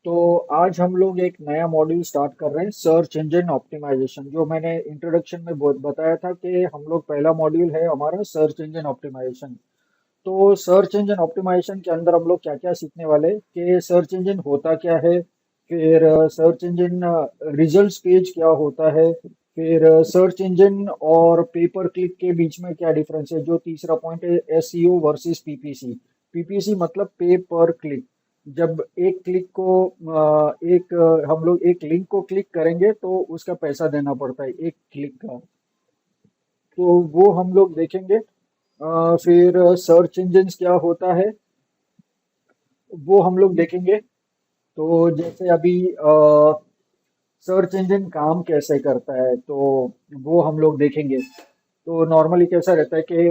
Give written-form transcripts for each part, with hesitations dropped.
तो आज हम लोग एक नया मॉड्यूल स्टार्ट कर रहे हैं, सर्च इंजन ऑप्टिमाइजेशन। जो मैंने इंट्रोडक्शन में बताया था कि हम लोग पहला मॉड्यूल है हमारा सर्च इंजन ऑप्टिमाइजेशन। तो सर्च इंजन ऑप्टिमाइजेशन के अंदर हम लोग क्या क्या सीखने वाले हैं कि सर्च इंजन होता क्या है, फिर सर्च इंजन रिजल्ट्स पेज क्या होता है, फिर सर्च इंजन और पेपर क्लिक के बीच में क्या डिफरेंस है। जो तीसरा पॉइंट है एसईओ वर्सेस पीपीसी। पीपीसी मतलब पे पर क्लिक। जब एक क्लिक को हम लोग एक लिंक को क्लिक करेंगे तो उसका पैसा देना पड़ता है एक क्लिक का। तो वो हम लोग देखेंगे। फिर सर्च इंजन क्या होता है वो हम लोग देखेंगे। तो जैसे अभी सर्च इंजन काम कैसे करता है तो वो हम लोग देखेंगे। तो नॉर्मली कैसा रहता है कि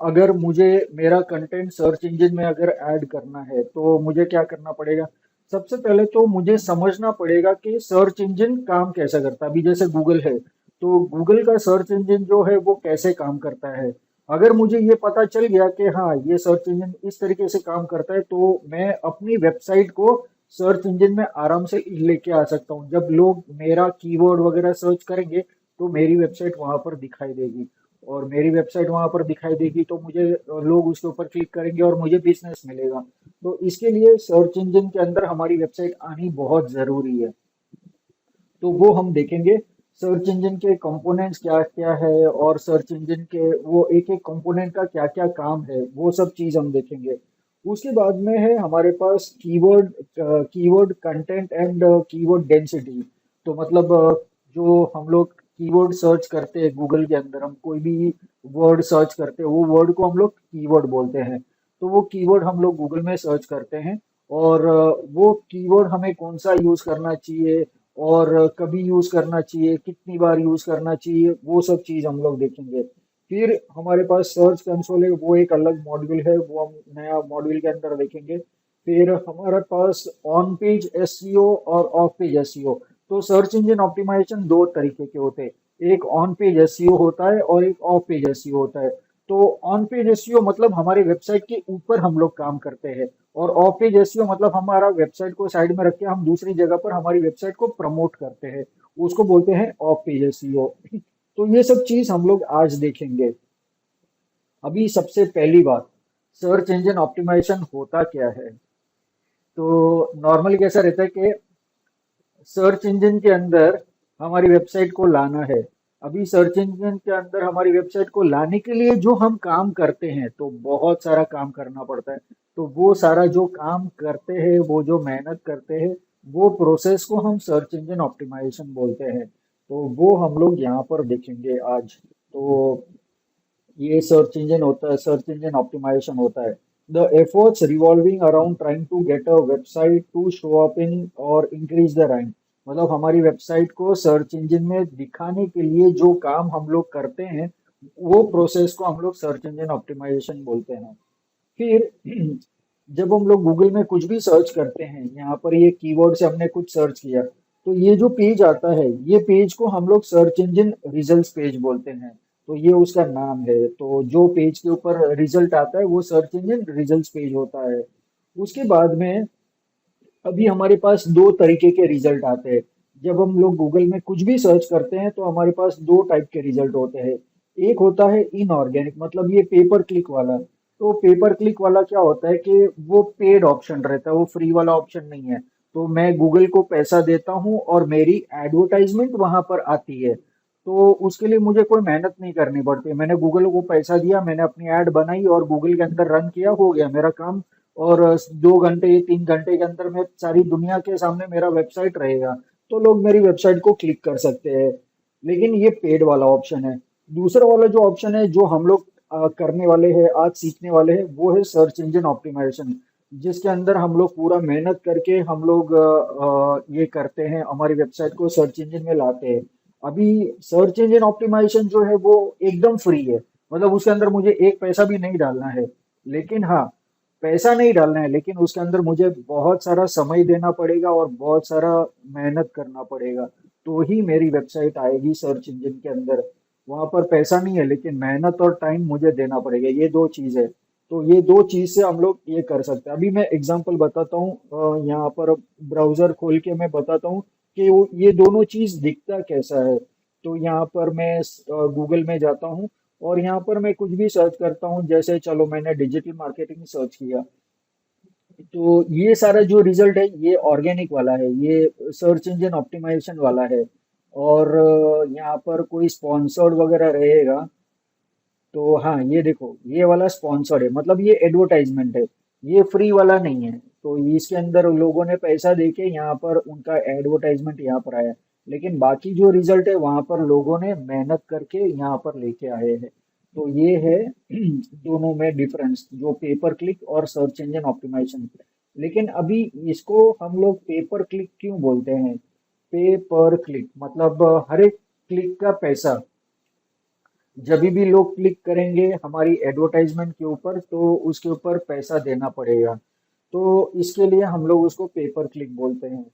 अगर मुझे मेरा कंटेंट सर्च इंजन में अगर ऐड करना है तो मुझे क्या करना पड़ेगा। सबसे पहले तो मुझे समझना पड़ेगा कि सर्च इंजन काम कैसे करता है। अभी जैसे गूगल है तो गूगल का सर्च इंजन जो है वो कैसे काम करता है। अगर मुझे ये पता चल गया कि हाँ ये सर्च इंजन इस तरीके से काम करता है तो मैं अपनी वेबसाइट को सर्च इंजन में आराम से लेके आ सकता हूँ। जब लोग मेरा कीवर्ड वगैरह सर्च करेंगे तो मेरी वेबसाइट वहां पर दिखाई देगी। और मेरी वेबसाइट वहां पर दिखाई देगी तो मुझे लोग उसके ऊपर क्लिक करेंगे और मुझे बिजनेस मिलेगा। तो इसके लिए सर्च इंजन के अंदर हमारी वेबसाइट आनी बहुत जरूरी है। तो वो हम देखेंगे। सर्च इंजन के कंपोनेंट्स क्या क्या है और सर्च इंजन के वो एक एक कंपोनेंट का क्या क्या काम है वो सब चीज हम देखेंगे। उसके बाद में है हमारे पास keyword content and keyword density. तो मतलब जो हम लोग कीवर्ड सर्च करते हैं गूगल के अंदर, हम कोई भी वर्ड सर्च करते हैं वो वर्ड को हम लोग कीवर्ड बोलते हैं। तो वो कीवर्ड हम लोग गूगल में सर्च करते हैं। और वो कीवर्ड हमें कौन सा यूज करना चाहिए और कभी यूज करना चाहिए, कितनी बार यूज करना चाहिए, वो सब चीज हम लोग देखेंगे। फिर हमारे पास सर्च कंसोल है, वो एक अलग मॉड्यूल है, वो हम नया मॉड्यूल के अंदर देखेंगे। फिर हमारे पास ऑन पेज एसईओ और ऑफ पेज एसईओ। तो सर्च इंजन ऑप्टिमाइजेशन दो तरीके के होते हैं, एक ऑन पेज एसईओ होता है और एक ऑफ पेज एसईओ होता है। तो ऑन पेज एसईओ मतलब हमारी वेबसाइट के ऊपर हम लोग काम करते हैं, और ऑफ पेज एसईओ मतलब हमारा वेबसाइट को साइड में रख के हम दूसरी जगह पर हमारी वेबसाइट को प्रमोट करते हैं, उसको बोलते हैं ऑफ पेज एसईओ। तो ये सब चीज हम लोग आज देखेंगे। अभी सबसे पहली बात, सर्च इंजन ऑप्टिमाइजेशन होता क्या है। तो नॉर्मली कैसा रहता है कि सर्च इंजन के अंदर हमारी वेबसाइट को लाना है। अभी सर्च इंजन के अंदर हमारी वेबसाइट को लाने के लिए जो हम काम करते हैं तो बहुत सारा काम करना पड़ता है। तो वो सारा जो काम करते हैं, वो जो मेहनत करते हैं, वो प्रोसेस को हम सर्च इंजन ऑप्टिमाइजेशन बोलते हैं। तो वो हम लोग यहाँ पर देखेंगे आज। तो ये सर्च इंजन होता है, सर्च इंजन ऑप्टिमाइजेशन होता है। The efforts revolving around trying to get a website to show up in और इंक्रीज द रैंक। मतलब हमारी वेबसाइट को सर्च इंजन में दिखाने के लिए जो काम हम लोग करते हैं वो प्रोसेस को हम लोग सर्च इंजन ऑप्टिमाइजेशन बोलते हैं। फिर जब हम लोग गूगल में कुछ भी सर्च करते हैं, यहाँ पर ये कीवर्ड से हमने कुछ सर्च किया तो ये जो पेज आता है ये पेज को हम लोग सर्च इंजन रिजल्ट्स पेज बोलते हैं। तो ये उसका नाम है। तो जो पेज के ऊपर रिजल्ट आता है वो सर्च इंजन रिजल्ट्स पेज होता है। उसके बाद में अभी हमारे पास दो तरीके के रिजल्ट आते हैं। जब हम लोग गूगल में कुछ भी सर्च करते हैं तो हमारे पास दो टाइप के रिजल्ट होते हैं। एक होता है इनऑर्गेनिक, मतलब ये पेपर क्लिक वाला। तो पेपर क्लिक वाला क्या होता है कि वो पेड ऑप्शन रहता है, वो फ्री वाला ऑप्शन नहीं है। तो मैं गूगल को पैसा देता हूँ और मेरी एडवर्टाइजमेंट वहां पर आती है। तो उसके लिए मुझे कोई मेहनत नहीं करनी पड़ती, मैंने गूगल को पैसा दिया, मैंने अपनी ऐड बनाई और गूगल के अंदर रन किया, हो गया मेरा काम। और 2 घंटे 3 घंटे के अंदर में सारी दुनिया के सामने मेरा वेबसाइट रहेगा, तो लोग मेरी वेबसाइट को क्लिक कर सकते हैं। लेकिन ये पेड वाला ऑप्शन है। दूसरा वाला जो ऑप्शन है जो हम लोग करने वाले हैं, आज सीखने वाले हैं, वो है सर्च इंजन ऑप्टिमाइजेशन। जिसके अंदर हम लोग पूरा मेहनत करके हम लोग ये करते हैं, हमारी वेबसाइट को सर्च इंजन में लाते हैं। अभी सर्च इंजन ऑप्टिमाइजेशन जो है वो एकदम फ्री है, मतलब उसके अंदर मुझे एक पैसा भी नहीं डालना है। लेकिन हाँ, पैसा नहीं डालना है लेकिन उसके अंदर मुझे बहुत सारा समय देना पड़ेगा और बहुत सारा मेहनत करना पड़ेगा। तो ही मेरी वेबसाइट आएगी सर्च इंजन के अंदर। वहां पर पैसा नहीं है लेकिन मेहनत और टाइम मुझे देना पड़ेगा, ये दो चीज है। तो ये दो चीज से हम लोग ये कर सकते हैं। अभी मैं एग्जांपल बताता हूँ, यहाँ पर ब्राउजर खोल के मैं बताता हूँ कि ये दोनों चीज दिखता कैसा है। तो यहाँ पर मैं गूगल में जाता हूँ और यहाँ पर मैं कुछ भी सर्च करता हूँ, जैसे चलो मैंने डिजिटल मार्केटिंग सर्च किया, तो ये सारा जो रिजल्ट है ये ऑर्गेनिक वाला है, ये सर्च इंजन ऑप्टिमाइजेशन वाला है। और यहाँ पर कोई स्पॉन्सर्ड वगैरह रहेगा, तो हाँ ये देखो ये वाला स्पॉन्सर्ड है, मतलब ये एडवर्टाइजमेंट है, ये फ्री वाला नहीं है। तो इसके अंदर लोगों ने पैसा देके यहाँ पर उनका एडवर्टाइजमेंट यहाँ पर आया, लेकिन बाकी जो रिजल्ट है वहां पर लोगों ने मेहनत करके यहाँ पर लेके आए हैं। तो ये है दोनों में डिफरेंस, जो पेपर क्लिक और सर्च इंजन ऑप्टिमाइजेशन। लेकिन अभी इसको हम लोग पेपर क्लिक क्यों बोलते हैं? पे पर क्लिक मतलब हर एक क्लिक का पैसा, जब भी लोग क्लिक करेंगे हमारी एडवर्टाइजमेंट के ऊपर तो उसके ऊपर पैसा देना पड़ेगा। तो इसके लिए हम लोग उसको पेपर क्लिक बोलते हैं।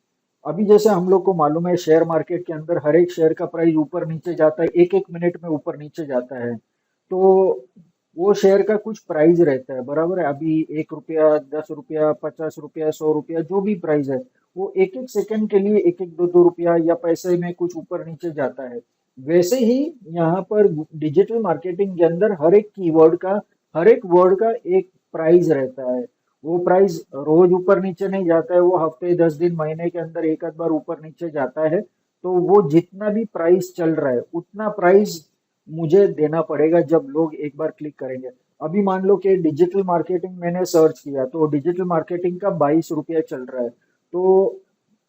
अभी जैसे हम लोग को मालूम है शेयर मार्केट के अंदर हर एक शेयर का प्राइस ऊपर नीचे जाता है, एक एक मिनट में ऊपर नीचे जाता है। तो वो शेयर का कुछ प्राइस रहता है, बराबर है। अभी 1 रुपया, 10 रुपया, 50 रुपया, 100 रुपया, जो भी प्राइस है, वो एक एक सेकंड के लिए एक एक दो दो रुपया या पैसे में कुछ ऊपर नीचे जाता है। वैसे ही यहाँ पर डिजिटल मार्केटिंग के अंदर हर एक कीवर्ड का, हर एक वर्ड का एक प्राइस रहता है। वो प्राइस रोज ऊपर नीचे नहीं जाता है, वो हफ्ते 10 दिन महीने के अंदर एक आध बार ऊपर नीचे जाता है। तो वो जितना भी प्राइस चल रहा है उतना प्राइस मुझे देना पड़ेगा जब लोग एक बार क्लिक करेंगे। अभी मान लो कि डिजिटल मार्केटिंग मैंने सर्च किया, तो डिजिटल मार्केटिंग का 22 रुपया चल रहा है। तो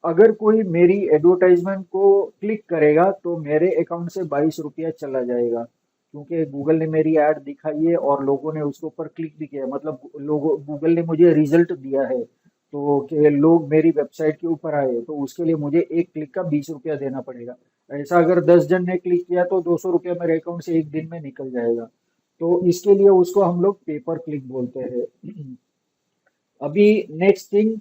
अगर कोई मेरी एडवर्टाइजमेंट को क्लिक करेगा तो मेरे अकाउंट से 22 रुपया चला जाएगा, क्योंकि गूगल ने मेरी ऐड दिखाई है और लोगों ने उसके ऊपर क्लिक भी किया है। मतलब लोगों, गूगल ने मुझे रिजल्ट दिया है, तो कि लोग मेरी वेबसाइट के ऊपर आए, तो उसके लिए मुझे एक क्लिक का 20 रुपया देना पड़ेगा। ऐसा अगर 10 जन ने क्लिक किया तो 200 रुपया मेरे अकाउंट से एक दिन में निकल जाएगा। तो इसके लिए उसको हम लोग पेपर क्लिक बोलते हैं। अभी नेक्स्ट थिंग,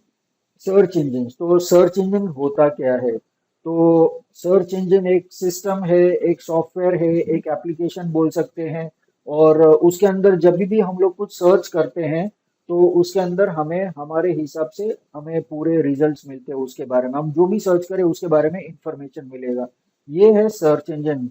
सर्च इंजन। तो सर्च इंजन होता क्या है? तो सर्च इंजन एक सिस्टम है, एक सॉफ्टवेयर है, एक एप्लीकेशन बोल सकते हैं। और उसके अंदर जब भी हम लोग कुछ सर्च करते हैं तो उसके अंदर हमें हमारे हिसाब से हमें पूरे रिजल्ट्स मिलते हैं, उसके बारे में हम जो भी सर्च करें उसके बारे में इंफॉर्मेशन मिलेगा। ये है सर्च इंजन।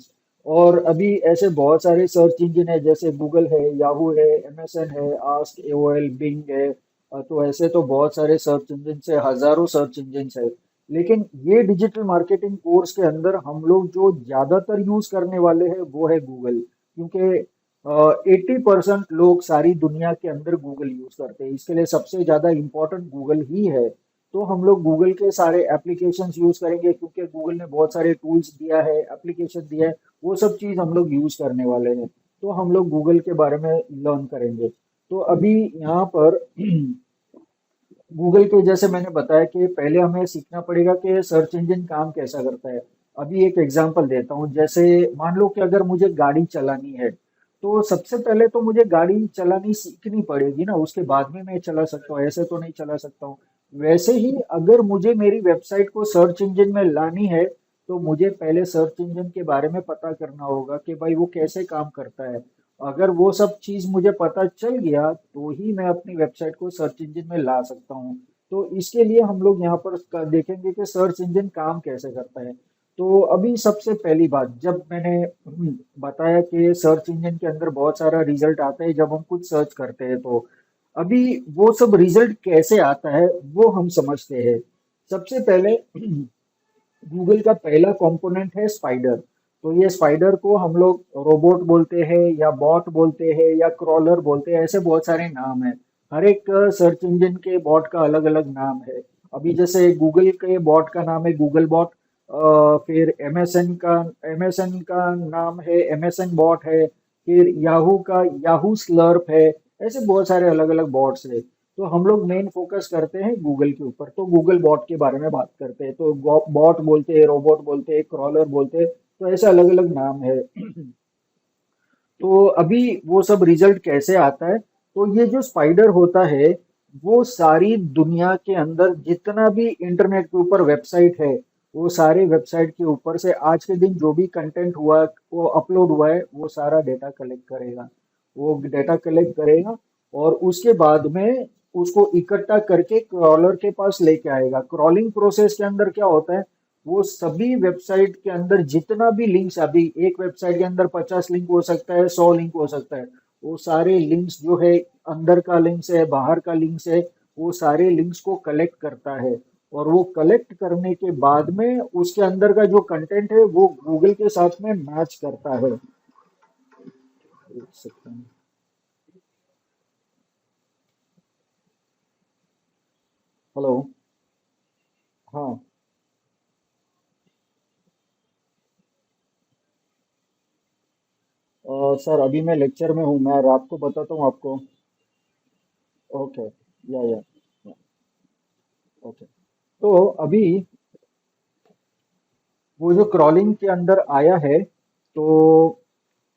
और अभी ऐसे बहुत सारे सर्च इंजन है, जैसे गूगल है, याहू है, एमएसएन है, आस्क एओएल, बिंग है। तो ऐसे तो बहुत सारे सर्च इंजन है, हजारों सर्च इंजन है। लेकिन ये डिजिटल मार्केटिंग कोर्स के अंदर हम लोग जो ज्यादातर यूज करने वाले हैं वो है गूगल, क्योंकि 80% लोग सारी दुनिया के अंदर गूगल यूज करते हैं, इसके लिए सबसे ज्यादा इम्पोर्टेंट गूगल ही है। तो हम लोग गूगल के सारे एप्लीकेशंस यूज करेंगे, क्योंकि गूगल ने बहुत सारे टूल्स दिया है, एप्लीकेशन दिया है, वो सब चीज हम लोग यूज करने वाले हैं। तो हम लोग गूगल के बारे में लर्न करेंगे। तो अभी यहाँ पर गूगल के जैसे मैंने बताया कि पहले हमें सीखना पड़ेगा कि सर्च इंजन काम कैसा करता है। अभी एक एग्जांपल देता हूँ, जैसे मान लो कि अगर मुझे गाड़ी चलानी है, तो सबसे पहले तो मुझे गाड़ी चलानी सीखनी पड़ेगी ना, उसके बाद में मैं चला सकता हूँ, ऐसे तो नहीं चला सकता हूँ। वैसे ही अगर मुझे मेरी वेबसाइट को सर्च इंजन में लानी है, तो मुझे पहले सर्च इंजन के बारे में पता करना होगा कि भाई वो कैसे काम करता है। अगर वो सब चीज मुझे पता चल गया तो ही मैं अपनी वेबसाइट को सर्च इंजन में ला सकता हूँ। तो इसके लिए हम लोग यहाँ पर देखेंगे कि सर्च इंजन काम कैसे करता है। तो अभी सबसे पहली बात, जब मैंने बताया कि सर्च इंजन के अंदर बहुत सारा रिजल्ट आता है जब हम कुछ सर्च करते हैं, तो अभी वो सब रिजल्ट कैसे आता है वो हम समझते हैं। सबसे पहले गूगल का पहला कंपोनेंट है स्पाइडर। तो ये स्पाइडर को हम लोग रोबोट बोलते हैं या बॉट बोलते हैं या क्रॉलर बोलते हैं, ऐसे बहुत सारे नाम है। हर एक सर्च इंजन के बॉट का अलग अलग नाम है। अभी जैसे गूगल के बॉट का नाम है गूगल बॉट, फिर एमएसएन का नाम है एमएसएन बॉट है, फिर याहू का याहू स्लर्प है। ऐसे बहुत सारे अलग अलग बॉट्स है। तो हम लोग मेन फोकस करते हैं गूगल के ऊपर, तो गूगल बॉट के बारे में बात करते हैं। तो बॉट बोलते हैं, रोबोट बोलते हैं, क्रॉलर बोलते हैं, तो ऐसे अलग अलग नाम है। तो अभी वो सब रिजल्ट कैसे आता है? तो ये जो स्पाइडर होता है वो सारी दुनिया के अंदर जितना भी इंटरनेट के ऊपर वेबसाइट है, वो सारे वेबसाइट के ऊपर से आज के दिन जो भी कंटेंट हुआ, वो अपलोड हुआ है, वो सारा डेटा कलेक्ट करेगा। वो डेटा कलेक्ट करेगा और उसके बाद में उसको इकट्ठा करके क्रॉलर के पास लेके आएगा। क्रॉलिंग प्रोसेस के अंदर क्या होता है, वो सभी वेबसाइट के अंदर जितना भी लिंक्स, अभी एक वेबसाइट के अंदर 50 लिंक हो सकता है, 100 लिंक हो सकता है, वो सारे लिंक्स जो है, अंदर का लिंक्स है, बाहर का लिंक्स है, वो सारे लिंक्स को कलेक्ट करता है। और वो कलेक्ट करने के बाद में उसके अंदर का जो कंटेंट है वो गूगल के साथ में मैच करता है। एक सेकंड। हेलो। हाँ। सर अभी मैं लेक्चर में हूँ, मैं रात को बताता हूँ आपको। ओके। या ओके। तो अभी वो जो क्रॉलिंग के अंदर आया है, तो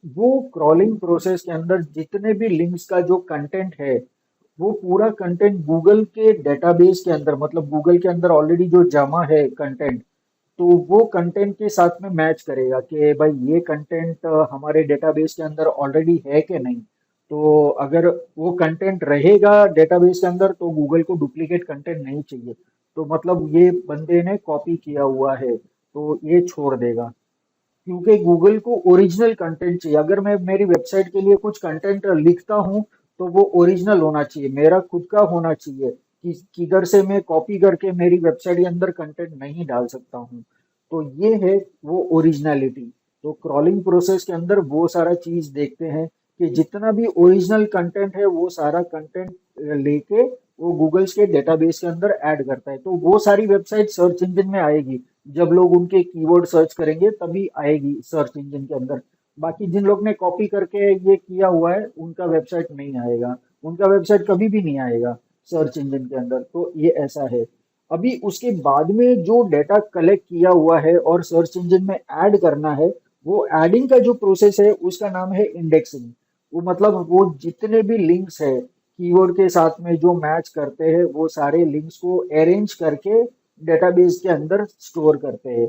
वो क्रॉलिंग प्रोसेस के अंदर जितने भी लिंक्स का जो कंटेंट है, वो पूरा कंटेंट गूगल के डेटाबेस के अंदर, मतलब गूगल के अंदर ऑलरेडी जो जमा है कंटेंट, तो वो कंटेंट के साथ में मैच करेगा कि भाई ये कंटेंट हमारे डेटाबेस के अंदर ऑलरेडी है कि नहीं। तो अगर वो कंटेंट रहेगा डेटाबेस के अंदर तो गूगल को डुप्लीकेट कंटेंट नहीं चाहिए, तो मतलब ये बंदे ने कॉपी किया हुआ है, तो ये छोड़ देगा। क्योंकि गूगल को ओरिजिनल कंटेंट चाहिए। अगर मैं मेरी वेबसाइट के लिए कुछ कंटेंट लिखता हूँ तो वो ओरिजिनल होना चाहिए, मेरा खुद का होना चाहिए, कि किधर से मैं कॉपी करके मेरी वेबसाइट के अंदर कंटेंट नहीं डाल सकता हूँ। तो ये है वो ओरिजिनलिटी। तो क्रॉलिंग प्रोसेस के अंदर वो सारा चीज देखते हैं कि जितना भी ओरिजिनल कंटेंट है वो सारा कंटेंट लेके वो गूगल्स के डेटाबेस के अंदर ऐड करता है, तो वो सारी वेबसाइट सर्च इंजन में आएगी। जब लोग उनके कीवर्ड सर्च करेंगे तभी आएगी सर्च इंजन के अंदर। बाकी जिन लोग ने कॉपी करके ये किया हुआ है उनका वेबसाइट नहीं आएगा, उनका वेबसाइट कभी भी नहीं आएगा सर्च इंजन के अंदर। तो ये ऐसा है। अभी उसके बाद में जो डेटा कलेक्ट किया हुआ है और सर्च इंजन में ऐड करना है, वो एडिंग का जो प्रोसेस है उसका नाम है इंडेक्सिंग। वो मतलब वो जितने भी लिंक्स है कीवर्ड के साथ में जो मैच करते हैं, वो सारे लिंक्स को अरेंज करके डेटाबेस के अंदर स्टोर करते हैं।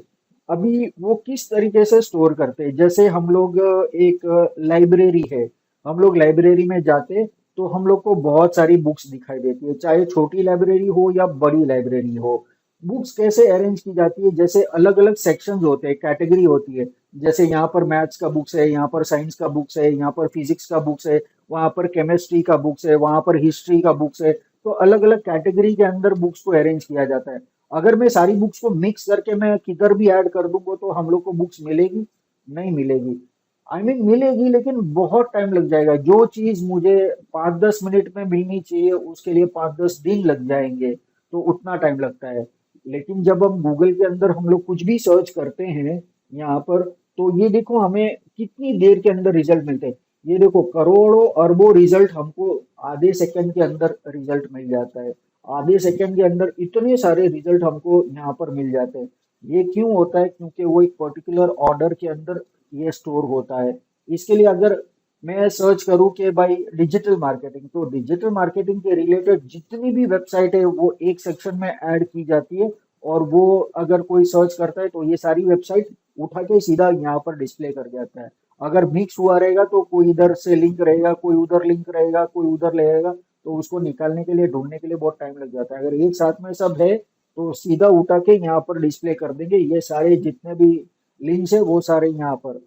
अभी वो किस तरीके से स्टोर करते हैं, जैसे हम लोग एक लाइब्रेरी है, हम लोग लाइब्रेरी में जाते तो हम लोग को बहुत सारी बुक्स दिखाई देती है, चाहे छोटी लाइब्रेरी हो या बड़ी लाइब्रेरी हो। बुक्स कैसे अरेंज की जाती है, जैसे अलग अलग सेक्शंस होते हैं, कैटेगरी होती है। जैसे यहाँ पर मैथ्स का बुक्स है, यहाँ पर साइंस का बुक्स है, यहाँ पर फिजिक्स का बुक्स है, वहाँ पर केमिस्ट्री का बुक्स है, वहाँ पर हिस्ट्री का बुक्स है। तो अलग अलग कैटेगरी के अंदर बुक्स को अरेंज किया जाता है। अगर मैं सारी बुक्स को मिक्स करके मैं किधर भी ऐड कर दूंगा तो हम लोग को बुक्स मिलेगी? नहीं मिलेगी। मिलेगी लेकिन बहुत टाइम लग जाएगा। जो चीज मुझे 5-10 मिनट में मिलनी चाहिए उसके लिए 5-10 दिन लग जाएंगे, तो उतना टाइम लगता है। लेकिन जब हम गूगल के अंदर हम लोग कुछ भी सर्च करते हैं यहाँ पर, तो ये देखो हमें कितनी देर के अंदर रिजल्ट मिलते हैं। ये देखो करोड़ों अरबों रिजल्ट हमको आधे सेकंड के अंदर रिजल्ट मिल जाता है। आधे सेकंड के अंदर इतने सारे रिजल्ट हमको यहाँ पर मिल जाते हैं। ये क्यों होता है? क्योंकि वो एक पर्टिकुलर ऑर्डर के अंदर ये स्टोर होता है। इसके लिए अगर मैं सर्च करूं कि भाई डिजिटल मार्केटिंग, तो डिजिटल मार्केटिंग के रिलेटेड जितनी भी वेबसाइट है वो एक सेक्शन में ऐड की जाती है। और वो अगर कोई सर्च करता है तो ये सारी वेबसाइट उठा के सीधा यहाँ पर डिस्प्ले कर जाता है। अगर मिक्स हुआ रहेगा तो कोई इधर से लिंक रहेगा, कोई उधर लिंक रहेगा, कोई उधर रहेगा, तो उसको निकालने के लिए, ढूंढने के लिए बहुत टाइम लग जाता है। अगर एक साथ में सब है तो सीधा उठा के यहाँ पर डिस्प्ले कर देंगे, ये सारे जितने भी लिंक्स है वो सारे यहाँ पर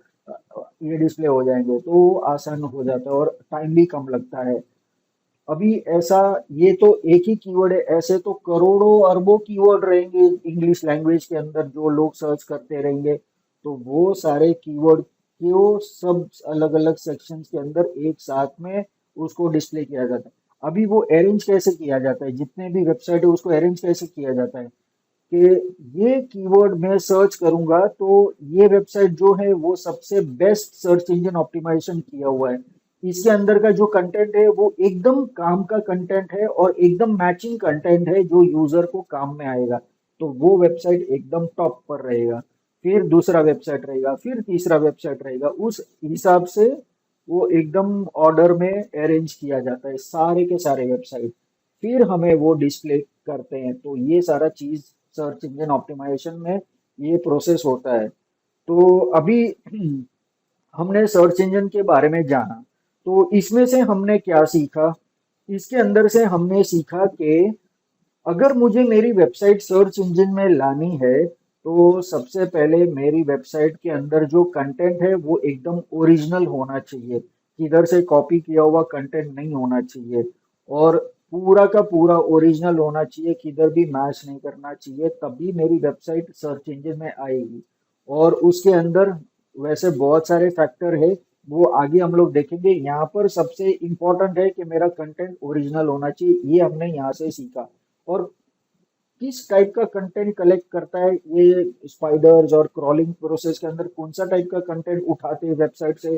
ये डिस्प्ले हो जाएंगे, तो आसान हो जाता है और टाइम भी कम लगता है। अभी ऐसा, ये तो एक ही कीवर्ड है, ऐसे तो करोड़ों अरबों कीवर्ड रहेंगे इंग्लिश लैंग्वेज के अंदर जो लोग सर्च करते रहेंगे। तो वो सारे कीवर्ड को सब अलग अलग सेक्शंस के अंदर एक साथ में उसको डिस्प्ले किया जाता है। अभी वो अरेंज कैसे किया जाता है, जितने भी वेबसाइट है उसको अरेंज कैसे किया जाता है, कि ये कीवर्ड मैं सर्च करूंगा तो ये वेबसाइट जो है वो सबसे बेस्ट सर्च इंजन ऑप्टिमाइजेशन किया हुआ है। इसके अंदर का जो कंटेंट है वो एकदम काम का कंटेंट है और एकदम मैचिंग कंटेंट है जो यूजर को काम में आएगा, तो वो वेबसाइट एकदम टॉप पर रहेगा। फिर दूसरा वेबसाइट रहेगा, फिर तीसरा वेबसाइट रहेगा, उस हिसाब से वो एकदम ऑर्डर में अरेंज किया जाता है सारे के सारे वेबसाइट। फिर हमें वो डिस्प्ले करते हैं। तो ये सारा चीज सर्च इंजन ऑप्टिमाइजेशन में ये प्रोसेस होता है। तो अभी हमने सर्च इंजन के बारे में जाना, तो इसमें से हमने क्या सीखा? इसके अंदर से हमने सीखा कि अगर मुझे मेरी वेबसाइट सर्च इंजन में लानी है तो सबसे पहले मेरी वेबसाइट के अंदर जो कंटेंट है वो एकदम ओरिजिनल होना चाहिए, किधर से कॉपी किया हुआ कंटेंट नहीं होना चाहिए, और पूरा का पूरा ओरिजिनल होना चाहिए, किधर भी मैच नहीं करना चाहिए, तभी मेरी वेबसाइट सर्च इंजन में आएगी। और उसके अंदर वैसे बहुत सारे फैक्टर है, वो आगे हम लोग देखेंगे। यहाँ पर सबसे इम्पोर्टेंट है कि मेरा कंटेंट ओरिजिनल होना चाहिए, ये हमने यहाँ से सीखा। और किस टाइप का कंटेंट कलेक्ट करता है ये स्पाइडर्स और क्रॉलिंग प्रोसेस के अंदर, कौन सा टाइप का कंटेंट उठाते हैं वेबसाइट से।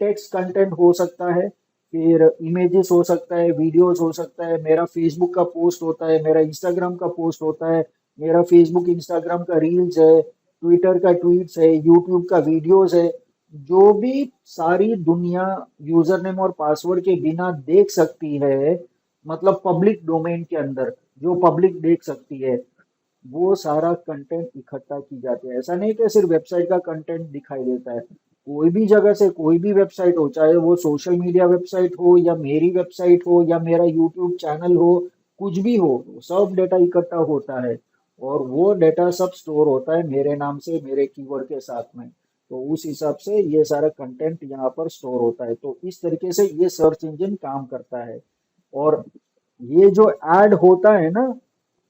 टेक्स्ट कंटेंट हो सकता है, फिर इमेजेस हो सकता है, वीडियोस हो सकता है, मेरा फेसबुक का पोस्ट होता है, मेरा इंस्टाग्राम का पोस्ट होता है, मेरा फेसबुक इंस्टाग्राम का रील्स है, ट्विटर का ट्वीट्स है, यूट्यूब का वीडियोस है। जो भी सारी दुनिया यूजर नेम और पासवर्ड के बिना देख सकती है, मतलब पब्लिक डोमेन के अंदर जो पब्लिक देख सकती है, वो सारा कंटेंट इकट्ठा की जाती है। ऐसा नहीं कि सिर्फ वेबसाइट का कंटेंट दिखाई देता है, कोई भी जगह से कोई भी वेबसाइट हो, चाहे वो सोशल मीडिया वेबसाइट हो या मेरी वेबसाइट हो या मेरा यूट्यूब चैनल हो, कुछ भी हो, सब डेटा इकट्ठा होता है। और वो डेटा सब स्टोर होता है मेरे नाम से, मेरे कीवर्ड के साथ में। तो उस हिसाब से ये सारा कंटेंट यहाँ पर स्टोर होता है। तो इस तरीके से ये सर्च इंजन काम करता है। और ये जो ऐड होता है ना,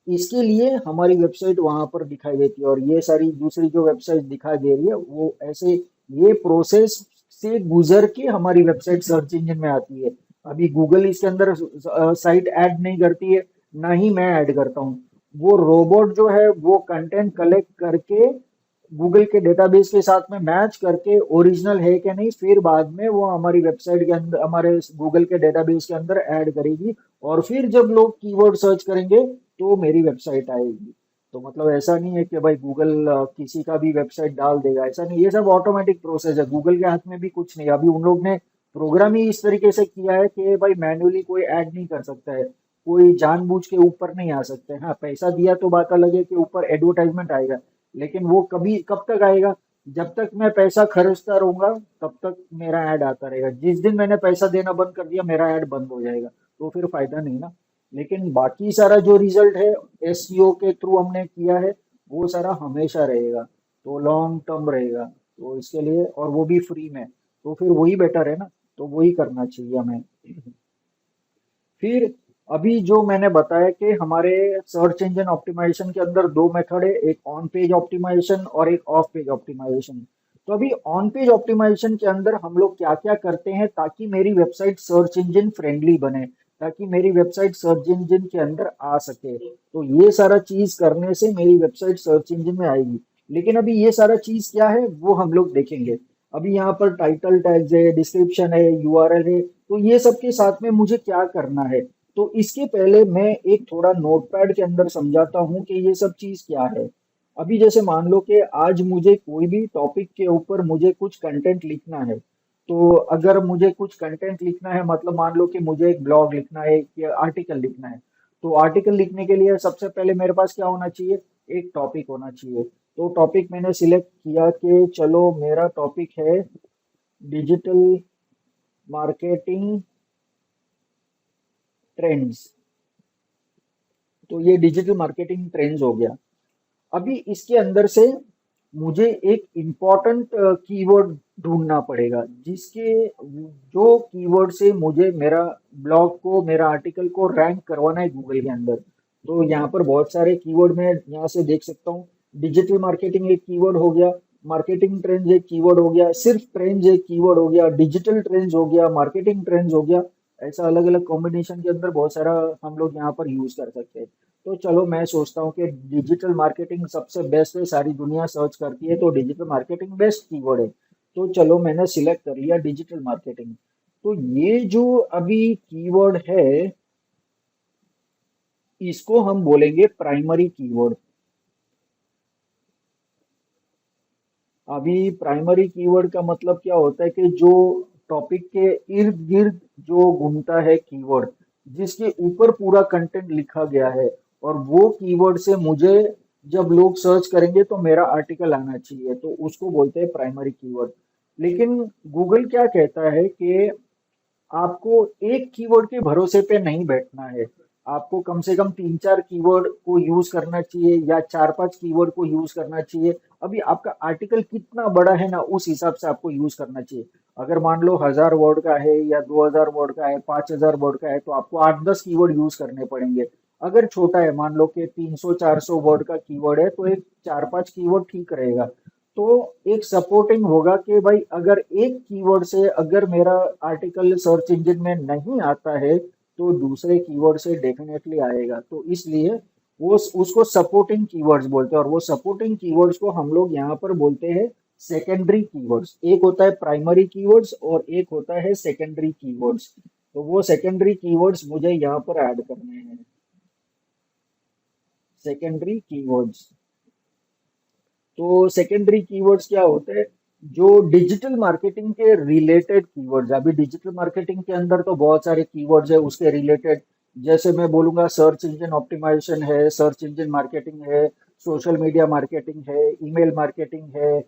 इसके लिए हमारी वेबसाइट वहां पर दिखाई देती है, और ये सारी दूसरी जो वेबसाइट दिखाई दे रही है वो ऐसे ये प्रोसेस से गुजर के हमारी वेबसाइट सर्च इंजन में आती है। अभी गूगल इसके अंदर साइट ऐड नहीं करती है, ना ही मैं ऐड करता हूँ। वो रोबोट जो है वो कंटेंट कलेक्ट करके गूगल के डेटाबेस के साथ में मैच करके ओरिजिनल है कि नहीं, फिर बाद में वो हमारी वेबसाइट के अंदर, हमारे गूगल के डेटाबेस के अंदर ऐड करेगी। और फिर जब लोग कीवर्ड सर्च करेंगे तो मेरी वेबसाइट आएगी। तो मतलब ऐसा नहीं है कि भाई गूगल किसी का भी वेबसाइट डाल देगा, ऐसा नहीं। ये सब ऑटोमेटिक प्रोसेस है, गूगल के हाथ में भी कुछ नहीं। अभी उन लोग ने प्रोग्राम ही इस तरीके से किया है कि भाई मैन्युअली कोई ऐड नहीं कर सकता है, कोई जानबूझ के ऊपर नहीं आ सकते। हाँ, पैसा दिया तो बात अलग है कि ऊपर एडवर्टाइजमेंट आएगा, लेकिन वो कभी कब तक आएगा, जब तक मैं पैसा खर्चता रहूंगा तब तक मेरा ऐड आता रहेगा। जिस दिन मैंने पैसा देना बंद कर दिया मेरा ऐड बंद हो जाएगा, तो फिर फायदा नहीं ना। लेकिन बाकी सारा जो रिजल्ट है एसईओ के थ्रू हमने किया है, वो सारा हमेशा रहेगा, तो लॉन्ग टर्म रहेगा। तो इसके लिए, और वो भी फ्री में, तो फिर वही बेटर है ना। तो वही करना चाहिए हमें। फिर अभी जो मैंने बताया कि हमारे सर्च इंजन ऑप्टिमाइजेशन के अंदर दो मेथड है, एक ऑन पेज ऑप्टिमाइजेशन और एक ऑफ पेज ऑप्टिमाइजेशन। तो अभी ऑन पेज ऑप्टिमाइजेशन के अंदर हम लोग क्या क्या करते हैं ताकि मेरी वेबसाइट सर्च इंजन फ्रेंडली बने, ताकि मेरी वेबसाइट सर्च इंजन के अंदर आ सके। तो ये सारा चीज करने से मेरी वेबसाइट सर्च इंजन में आएगी। लेकिन अभी ये सारा चीज क्या है वो हम लोग देखेंगे। अभी यहाँ पर टाइटल टैग्स है, डिस्क्रिप्शन है, यूआरएल है, तो ये सब के साथ में मुझे क्या करना है। तो इसके पहले मैं एक थोड़ा नोटपैड के अंदर समझाता हूँ कि ये सब चीज क्या है। अभी जैसे मान लो कि आज मुझे कोई भी टॉपिक के ऊपर मुझे कुछ कंटेंट लिखना है। तो अगर मुझे कुछ कंटेंट लिखना है, मतलब मान लो कि मुझे एक ब्लॉग लिखना है या आर्टिकल लिखना है, तो आर्टिकल लिखने के लिए सबसे पहले मेरे पास क्या होना चाहिए, एक टॉपिक होना चाहिए। तो टॉपिक मैंने सिलेक्ट किया कि चलो मेरा टॉपिक है डिजिटल मार्केटिंग ट्रेंड्स। तो ये डिजिटल मार्केटिंग ट्रेंड्स हो गया। अभी इसके अंदर से मुझे एक इम्पॉर्टेंट कीवर्ड ढूंढना पड़ेगा, जिसके जो कीवर्ड से मुझे मेरा ब्लॉग को, मेरा आर्टिकल को रैंक करवाना है गूगल के अंदर। तो यहाँ पर बहुत सारे कीवर्ड मैं यहाँ से देख सकता हूँ। डिजिटल मार्केटिंग एक कीवर्ड हो गया, मार्केटिंग ट्रेंड्स एक कीवर्ड हो गया, सिर्फ ट्रेंड्स एक कीवर्ड हो गया, डिजिटल ट्रेंड्स हो गया, मार्केटिंग ट्रेंड्स हो गया। ऐसा अलग अलग कॉम्बिनेशन के अंदर बहुत सारा हम लोग यहाँ पर यूज कर सकते हैं। तो चलो मैं सोचता हूँ कि डिजिटल मार्केटिंग सबसे बेस्ट है, सारी दुनिया सर्च करती है तो डिजिटल मार्केटिंग बेस्ट कीवर्ड है। तो चलो मैंने सिलेक्ट कर लिया डिजिटल मार्केटिंग। तो ये जो अभी कीवर्ड है, इसको हम बोलेंगे प्राइमरी कीवर्ड। अभी प्राइमरी कीवर्ड का मतलब क्या होता है कि जो टॉपिक के इर्द गिर्द जो घूमता है कीवर्ड, जिसके ऊपर पूरा कंटेंट लिखा गया है, और वो कीवर्ड से मुझे जब लोग सर्च करेंगे तो मेरा आर्टिकल आना चाहिए, तो उसको बोलते हैं प्राइमरी कीवर्ड। लेकिन गूगल क्या कहता है कि आपको एक कीवर्ड के भरोसे पे नहीं बैठना है। आपको कम से कम 3-4 कीवर्ड को यूज करना चाहिए या 4-5 कीवर्ड को यूज करना चाहिए। अभी आपका आर्टिकल कितना बड़ा है ना, उस हिसाब से आपको यूज करना चाहिए। अगर मान लो 1000 वर्ड का है या 2000 वर्ड का है, 5000 वर्ड का है, तो आपको 8-10 कीवर्ड यूज करने पड़ेंगे। अगर छोटा है, मान लो कि 300-400 वर्ड का कीवर्ड है, तो एक 4-5 कीवर्ड ठीक रहेगा। तो एक सपोर्टिंग होगा कि भाई अगर एक कीवर्ड से अगर मेरा आर्टिकल सर्च इंजन में नहीं आता है, तो दूसरे कीवर्ड से डेफिनेटली आएगा। तो इसलिए वो उसको सपोर्टिंग कीवर्ड्स बोलते हैं, और वो सपोर्टिंग कीवर्ड्स को हम लोग यहाँ पर बोलते हैं सेकेंडरी कीवर्ड्स। एक होता है प्राइमरी कीवर्ड्स और एक होता है सेकेंडरी कीवर्ड्स। तो वो सेकेंडरी कीवर्ड्स मुझे यहाँ पर ऐड करने हैं, सेकेंडरी कीवर्ड्स। तो सेकेंडरी कीवर्ड्स क्या होते हैं? जो डिजिटल मार्केटिंग के रिलेटेड कीवर्ड्स। अभी डिजिटल मार्केटिंग के अंदर तो बहुत सारे कीवर्ड्स है उसके रिलेटेड। जैसे मैं बोलूंगा सर्च इंजन ऑप्टिमाइजेशन है, सर्च इंजन मार्केटिंग है, सोशल मीडिया मार्केटिंग है, ईमेल मार्केटिंग है,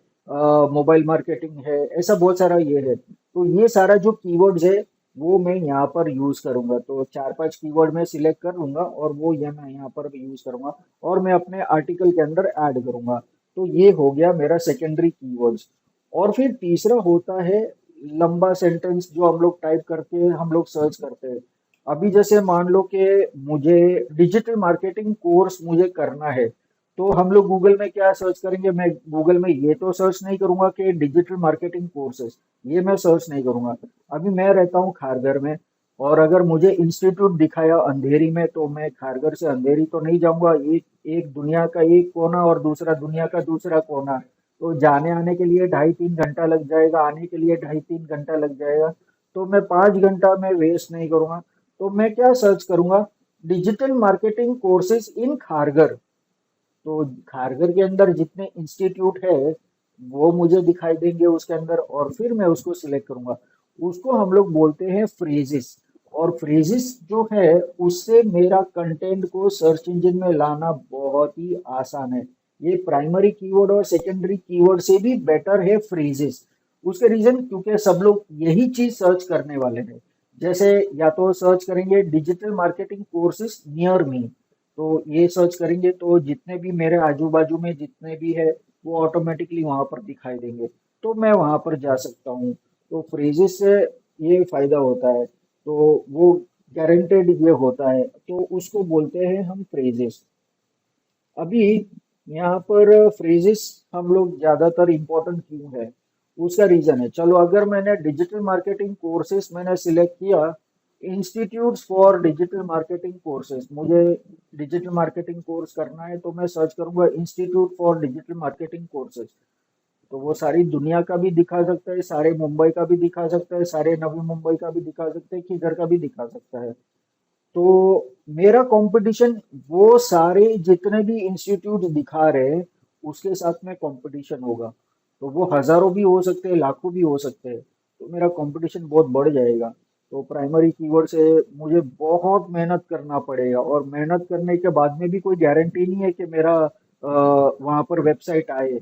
मोबाइल मार्केटिंग है, ऐसा बहुत सारा ये है। तो ये सारा जो कीवर्ड्स है वो मैं यहाँ पर यूज करूंगा। तो 4-5 कीवर्ड मैं सिलेक्ट कर लूंगा और वो ये मैं यहाँ पर भी यूज करूंगा और मैं अपने आर्टिकल के अंदर ऐड करूंगा। तो ये हो गया मेरा सेकेंडरी कीवर्ड्स। और फिर तीसरा होता है लंबा सेंटेंस, जो हम लोग टाइप करके हम लोग सर्च करते हैं। अभी जैसे मान लो कि मुझे डिजिटल मार्केटिंग कोर्स मुझे करना है, तो हम लोग गूगल में क्या सर्च करेंगे? मैं गूगल में ये तो सर्च नहीं करूंगा कि डिजिटल मार्केटिंग कोर्सेज, ये मैं सर्च नहीं करूंगा। अभी मैं रहता हूँ खारघर में, और अगर मुझे इंस्टीट्यूट दिखाया अंधेरी में, तो मैं खारघर से अंधेरी तो नहीं जाऊंगा। एक एक दुनिया का एक कोना और दूसरा दुनिया का दूसरा कोना, तो जाने आने के लिए 2.5-3 घंटा लग जाएगा, आने के लिए 2.5-3 घंटा लग जाएगा। तो मैं 5 घंटा में वेस्ट नहीं करूंगा। तो मैं क्या सर्च करूंगा? Digital marketing courses in Kharghar. तो खारघर के अंदर जितने इंस्टीट्यूट है वो मुझे दिखाई देंगे उसके अंदर, और फिर मैं उसको सिलेक्ट करूंगा। उसको हम लोग बोलते हैं फ्रेजेस। और फ्रेजेस जो है उससे मेरा कंटेंट को सर्च इंजन में लाना बहुत ही आसान है। ये प्राइमरी कीवर्ड और सेकेंडरी कीवर्ड से भी बेटर है फ्रेजेस। उसके रीजन क्योंकि सब लोग यही चीज सर्च करने वाले हैं। जैसे या तो सर्च करेंगे digital marketing courses near me, तो ये सर्च करेंगे तो जितने भी मेरे आजू बाजू में जितने भी है वो ऑटोमेटिकली वहां पर दिखाई देंगे। तो मैं वहां पर जा सकता हूँ। तो फ्रेजेस से ये फायदा होता है। तो वो गारंटेड ये होता है, तो उसको बोलते हैं हम फ्रेजेस। अभी यहाँ पर फ्रेजेस हम लोग ज्यादातर इम्पोर्टेंट क्यों है, उसका रीजन है। चलो अगर मैंने डिजिटल मार्केटिंग कोर्सेस मैंने सिलेक्ट किया, institutes for digital marketing courses, मुझे डिजिटल मार्केटिंग कोर्स करना है, तो मैं सर्च करूंगा institute for digital marketing courses. तो वो सारी दुनिया का भी दिखा सकता है, सारे मुंबई का भी दिखा सकता है, सारे नवी मुंबई का भी दिखा सकता है, किधर का भी दिखा सकता है। तो मेरा कंपटीशन वो सारे जितने भी इंस्टीट्यूट दिखा रहे हैं उसके साथ में कंपटीशन होगा। तो वो हजारों भी हो सकते हैं, लाखों भी हो सकते हैं। तो मेरा कंपटीशन बहुत बढ़ जाएगा। तो प्राइमरी कीवर्ड से मुझे बहुत मेहनत करना पड़ेगा, और मेहनत करने के बाद में भी कोई गारंटी नहीं है कि मेरा वहां पर वेबसाइट आए।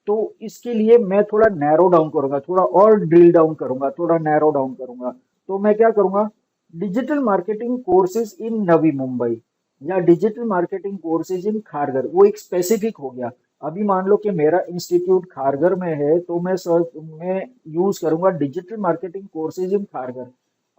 तो इसके लिए मैं थोड़ा नैरो डाउन करूंगा, थोड़ा और ड्रिल डाउन करूंगा, थोड़ा नैरो डाउन करूंगा। तो मैं क्या करूंगा? Digital marketing courses in Navi Mumbai या digital marketing courses in Kharghar, वो एक स्पेसिफिक हो गया। अभी मान लो कि मेरा इंस्टीट्यूट खारघर में है, तो मैं यूज करूंगा digital marketing courses in Kharghar.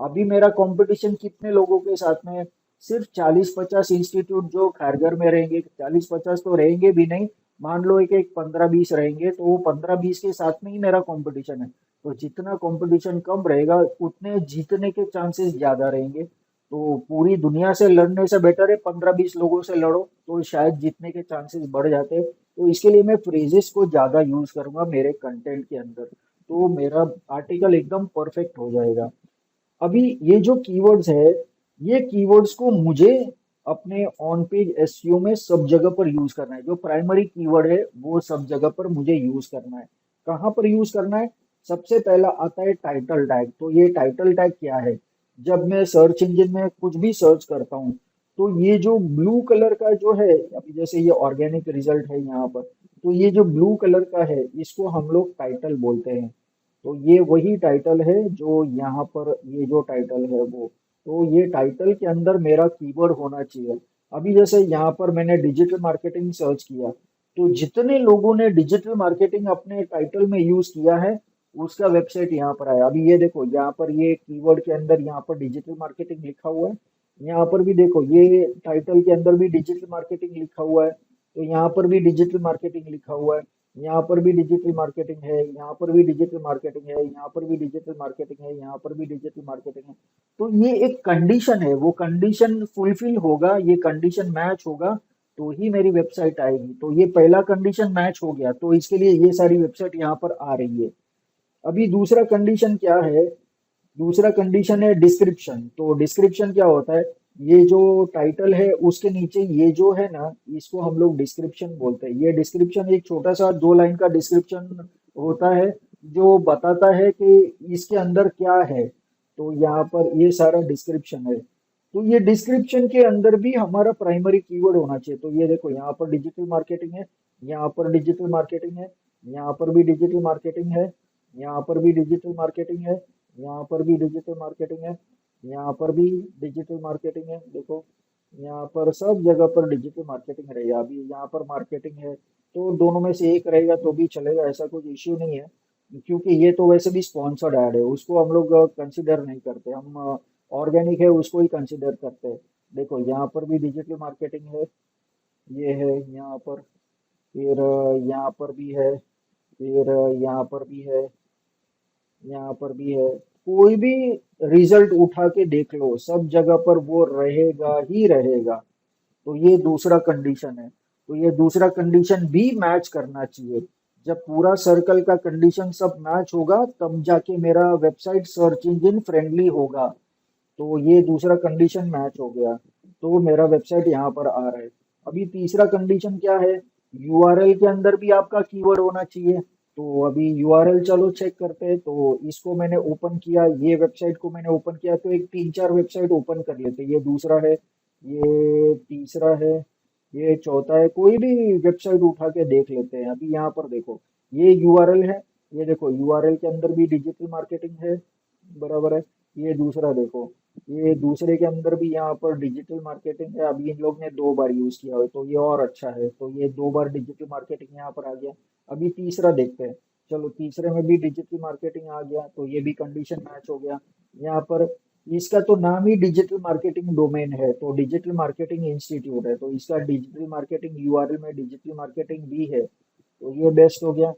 अभी मेरा कंपटीशन कितने लोगों के साथ में है? सिर्फ 40-50 इंस्टीट्यूट जो खारघर में रहेंगे, 40-50 तो रहेंगे भी नहीं, मान लो एक एक 15-20 रहेंगे, तो वो 15-20 के साथ में ही मेरा कंपटीशन है। तो जितना कंपटीशन कम रहेगा उतने जीतने के चांसेस ज्यादा रहेंगे। तो पूरी दुनिया से लड़ने से बेटर है 15-20 लोगों से लड़ो, तो शायद जीतने के चांसेस बढ़ जाते हैं। तो इसके लिए मैं फ्रेजेस को ज्यादा यूज करूंगा मेरे कंटेंट के अंदर, तो मेरा आर्टिकल एकदम परफेक्ट हो जाएगा। अभी ये जो कीवर्ड्स है, ये कीवर्ड्स को मुझे अपने ऑन पेज एसईओ में सब जगह पर यूज करना है। जो प्राइमरी कीवर्ड है वो सब जगह पर मुझे यूज करना है। कहाँ पर यूज करना है? सबसे पहला आता है टाइटल टैग। तो ये टाइटल टैग क्या है? जब मैं सर्च इंजन में कुछ भी सर्च करता हूँ, तो ये जो ब्लू कलर का जो है, अभी जैसे ये ऑर्गेनिक रिजल्ट है यहाँ पर, तो ये जो ब्लू कलर का है इसको हम लोग टाइटल बोलते हैं। तो ये वही टाइटल है जो यहाँ पर, ये जो टाइटल है वो, तो ये टाइटल के अंदर मेरा कीवर्ड होना चाहिए। अभी जैसे यहाँ पर मैंने डिजिटल मार्केटिंग सर्च किया, तो जितने लोगों ने डिजिटल मार्केटिंग अपने टाइटल में यूज किया है उसका वेबसाइट यहाँ पर आया। अभी ये देखो, यहाँ पर ये कीवर्ड के अंदर यहाँ पर डिजिटल मार्केटिंग लिखा हुआ है। यहाँ पर भी देखो, ये टाइटल के अंदर भी डिजिटल मार्केटिंग लिखा हुआ है, तो यहाँ पर भी डिजिटल मार्केटिंग लिखा हुआ है। यहाँ पर भी डिजिटल मार्केटिंग है, यहाँ पर भी डिजिटल मार्केटिंग है, यहाँ पर भी डिजिटल मार्केटिंग है, यहाँ पर भी डिजिटल मार्केटिंग है। तो ये एक कंडीशन है, वो कंडीशन फुलफिल होगा, ये कंडीशन मैच होगा तो ही मेरी वेबसाइट आएगी। तो ये पहला कंडीशन मैच हो गया, तो इसके लिए ये सारी वेबसाइट यहाँ पर आ रही है। अभी दूसरा कंडीशन क्या है? दूसरा कंडीशन है डिस्क्रिप्शन। तो डिस्क्रिप्शन क्या होता है? ये जो टाइटल है उसके नीचे ये जो है ना, इसको हम लोग डिस्क्रिप्शन बोलते हैं। ये डिस्क्रिप्शन एक छोटा सा 2 लाइन का डिस्क्रिप्शन होता है जो बताता है कि इसके अंदर क्या है। तो यहाँ पर ये सारा डिस्क्रिप्शन है। तो ये डिस्क्रिप्शन के अंदर भी हमारा प्राइमरी कीवर्ड होना चाहिए। तो ये देखो, यहाँ पर डिजिटल मार्केटिंग है, यहाँ पर डिजिटल मार्केटिंग है, यहाँ पर भी डिजिटल मार्केटिंग है, यहाँ पर भी डिजिटल मार्केटिंग है, यहाँ पर भी डिजिटल मार्केटिंग है, यहाँ पर भी डिजिटल मार्केटिंग है। देखो, यहाँ पर सब जगह पर डिजिटल मार्केटिंग रहेगा। अभी यहाँ पर मार्केटिंग है, तो दोनों में से एक रहेगा तो भी चलेगा, ऐसा कुछ इश्यू नहीं है। क्योंकि ये तो वैसे भी स्पॉन्सर्ड ऐड है, उसको हम लोग कंसिडर नहीं करते, हम ऑर्गेनिक है उसको ही कंसिडर करते हैं। देखो, यहाँ पर भी डिजिटल मार्केटिंग है, ये है यहाँ पर, फिर यहाँ पर भी है, फिर यहाँ पर भी है, यहाँ पर भी है। कोई भी रिजल्ट उठा के देख लो, सब जगह पर वो रहेगा ही रहेगा। तो ये दूसरा कंडीशन है। तो ये दूसरा कंडीशन भी मैच करना चाहिए। जब पूरा सर्कल का कंडीशन सब मैच होगा तब जाके मेरा वेबसाइट सर्च इंजन फ्रेंडली होगा। तो ये दूसरा कंडीशन मैच हो गया, तो मेरा वेबसाइट यहाँ पर आ रहा है। अभी तीसरा कंडीशन क्या है? यूआरएल के अंदर भी आपका कीवर्ड होना चाहिए। तो अभी यूआरएल चलो चेक करते हैं। तो इसको मैंने ओपन किया, ये वेबसाइट को मैंने ओपन किया, तो एक 3-4 वेबसाइट ओपन कर लेते हैं। ये दूसरा है, ये तीसरा है, ये चौथा है। कोई भी वेबसाइट उठा के देख लेते हैं। अभी यहाँ पर देखो, ये यूआरएल है, ये देखो यूआरएल के अंदर भी डिजिटल मार्केटिंग है, बराबर है। ये दूसरा देखो, ये दूसरे के अंदर भी यहाँ पर डिजिटल मार्केटिंग है। अभी इन लोग ने 2 बार यूज किया है तो ये और अच्छा है, तो ये 2 बार डिजिटल मार्केटिंग यहाँ पर आ गया। अभी तीसरा देखते हैं। चलो, तीसरे में भी डिजिटल मार्केटिंग आ गया, तो ये भी कंडीशन मैच हो गया। यहाँ पर इसका तो नाम ही डिजिटल मार्केटिंग डोमेन है, तो डिजिटल मार्केटिंग इंस्टीट्यूट है, तो इसका डिजिटल मार्केटिंग यूआरएल में डिजिटल मार्केटिंग भी है, तो ये बेस्ट हो गया।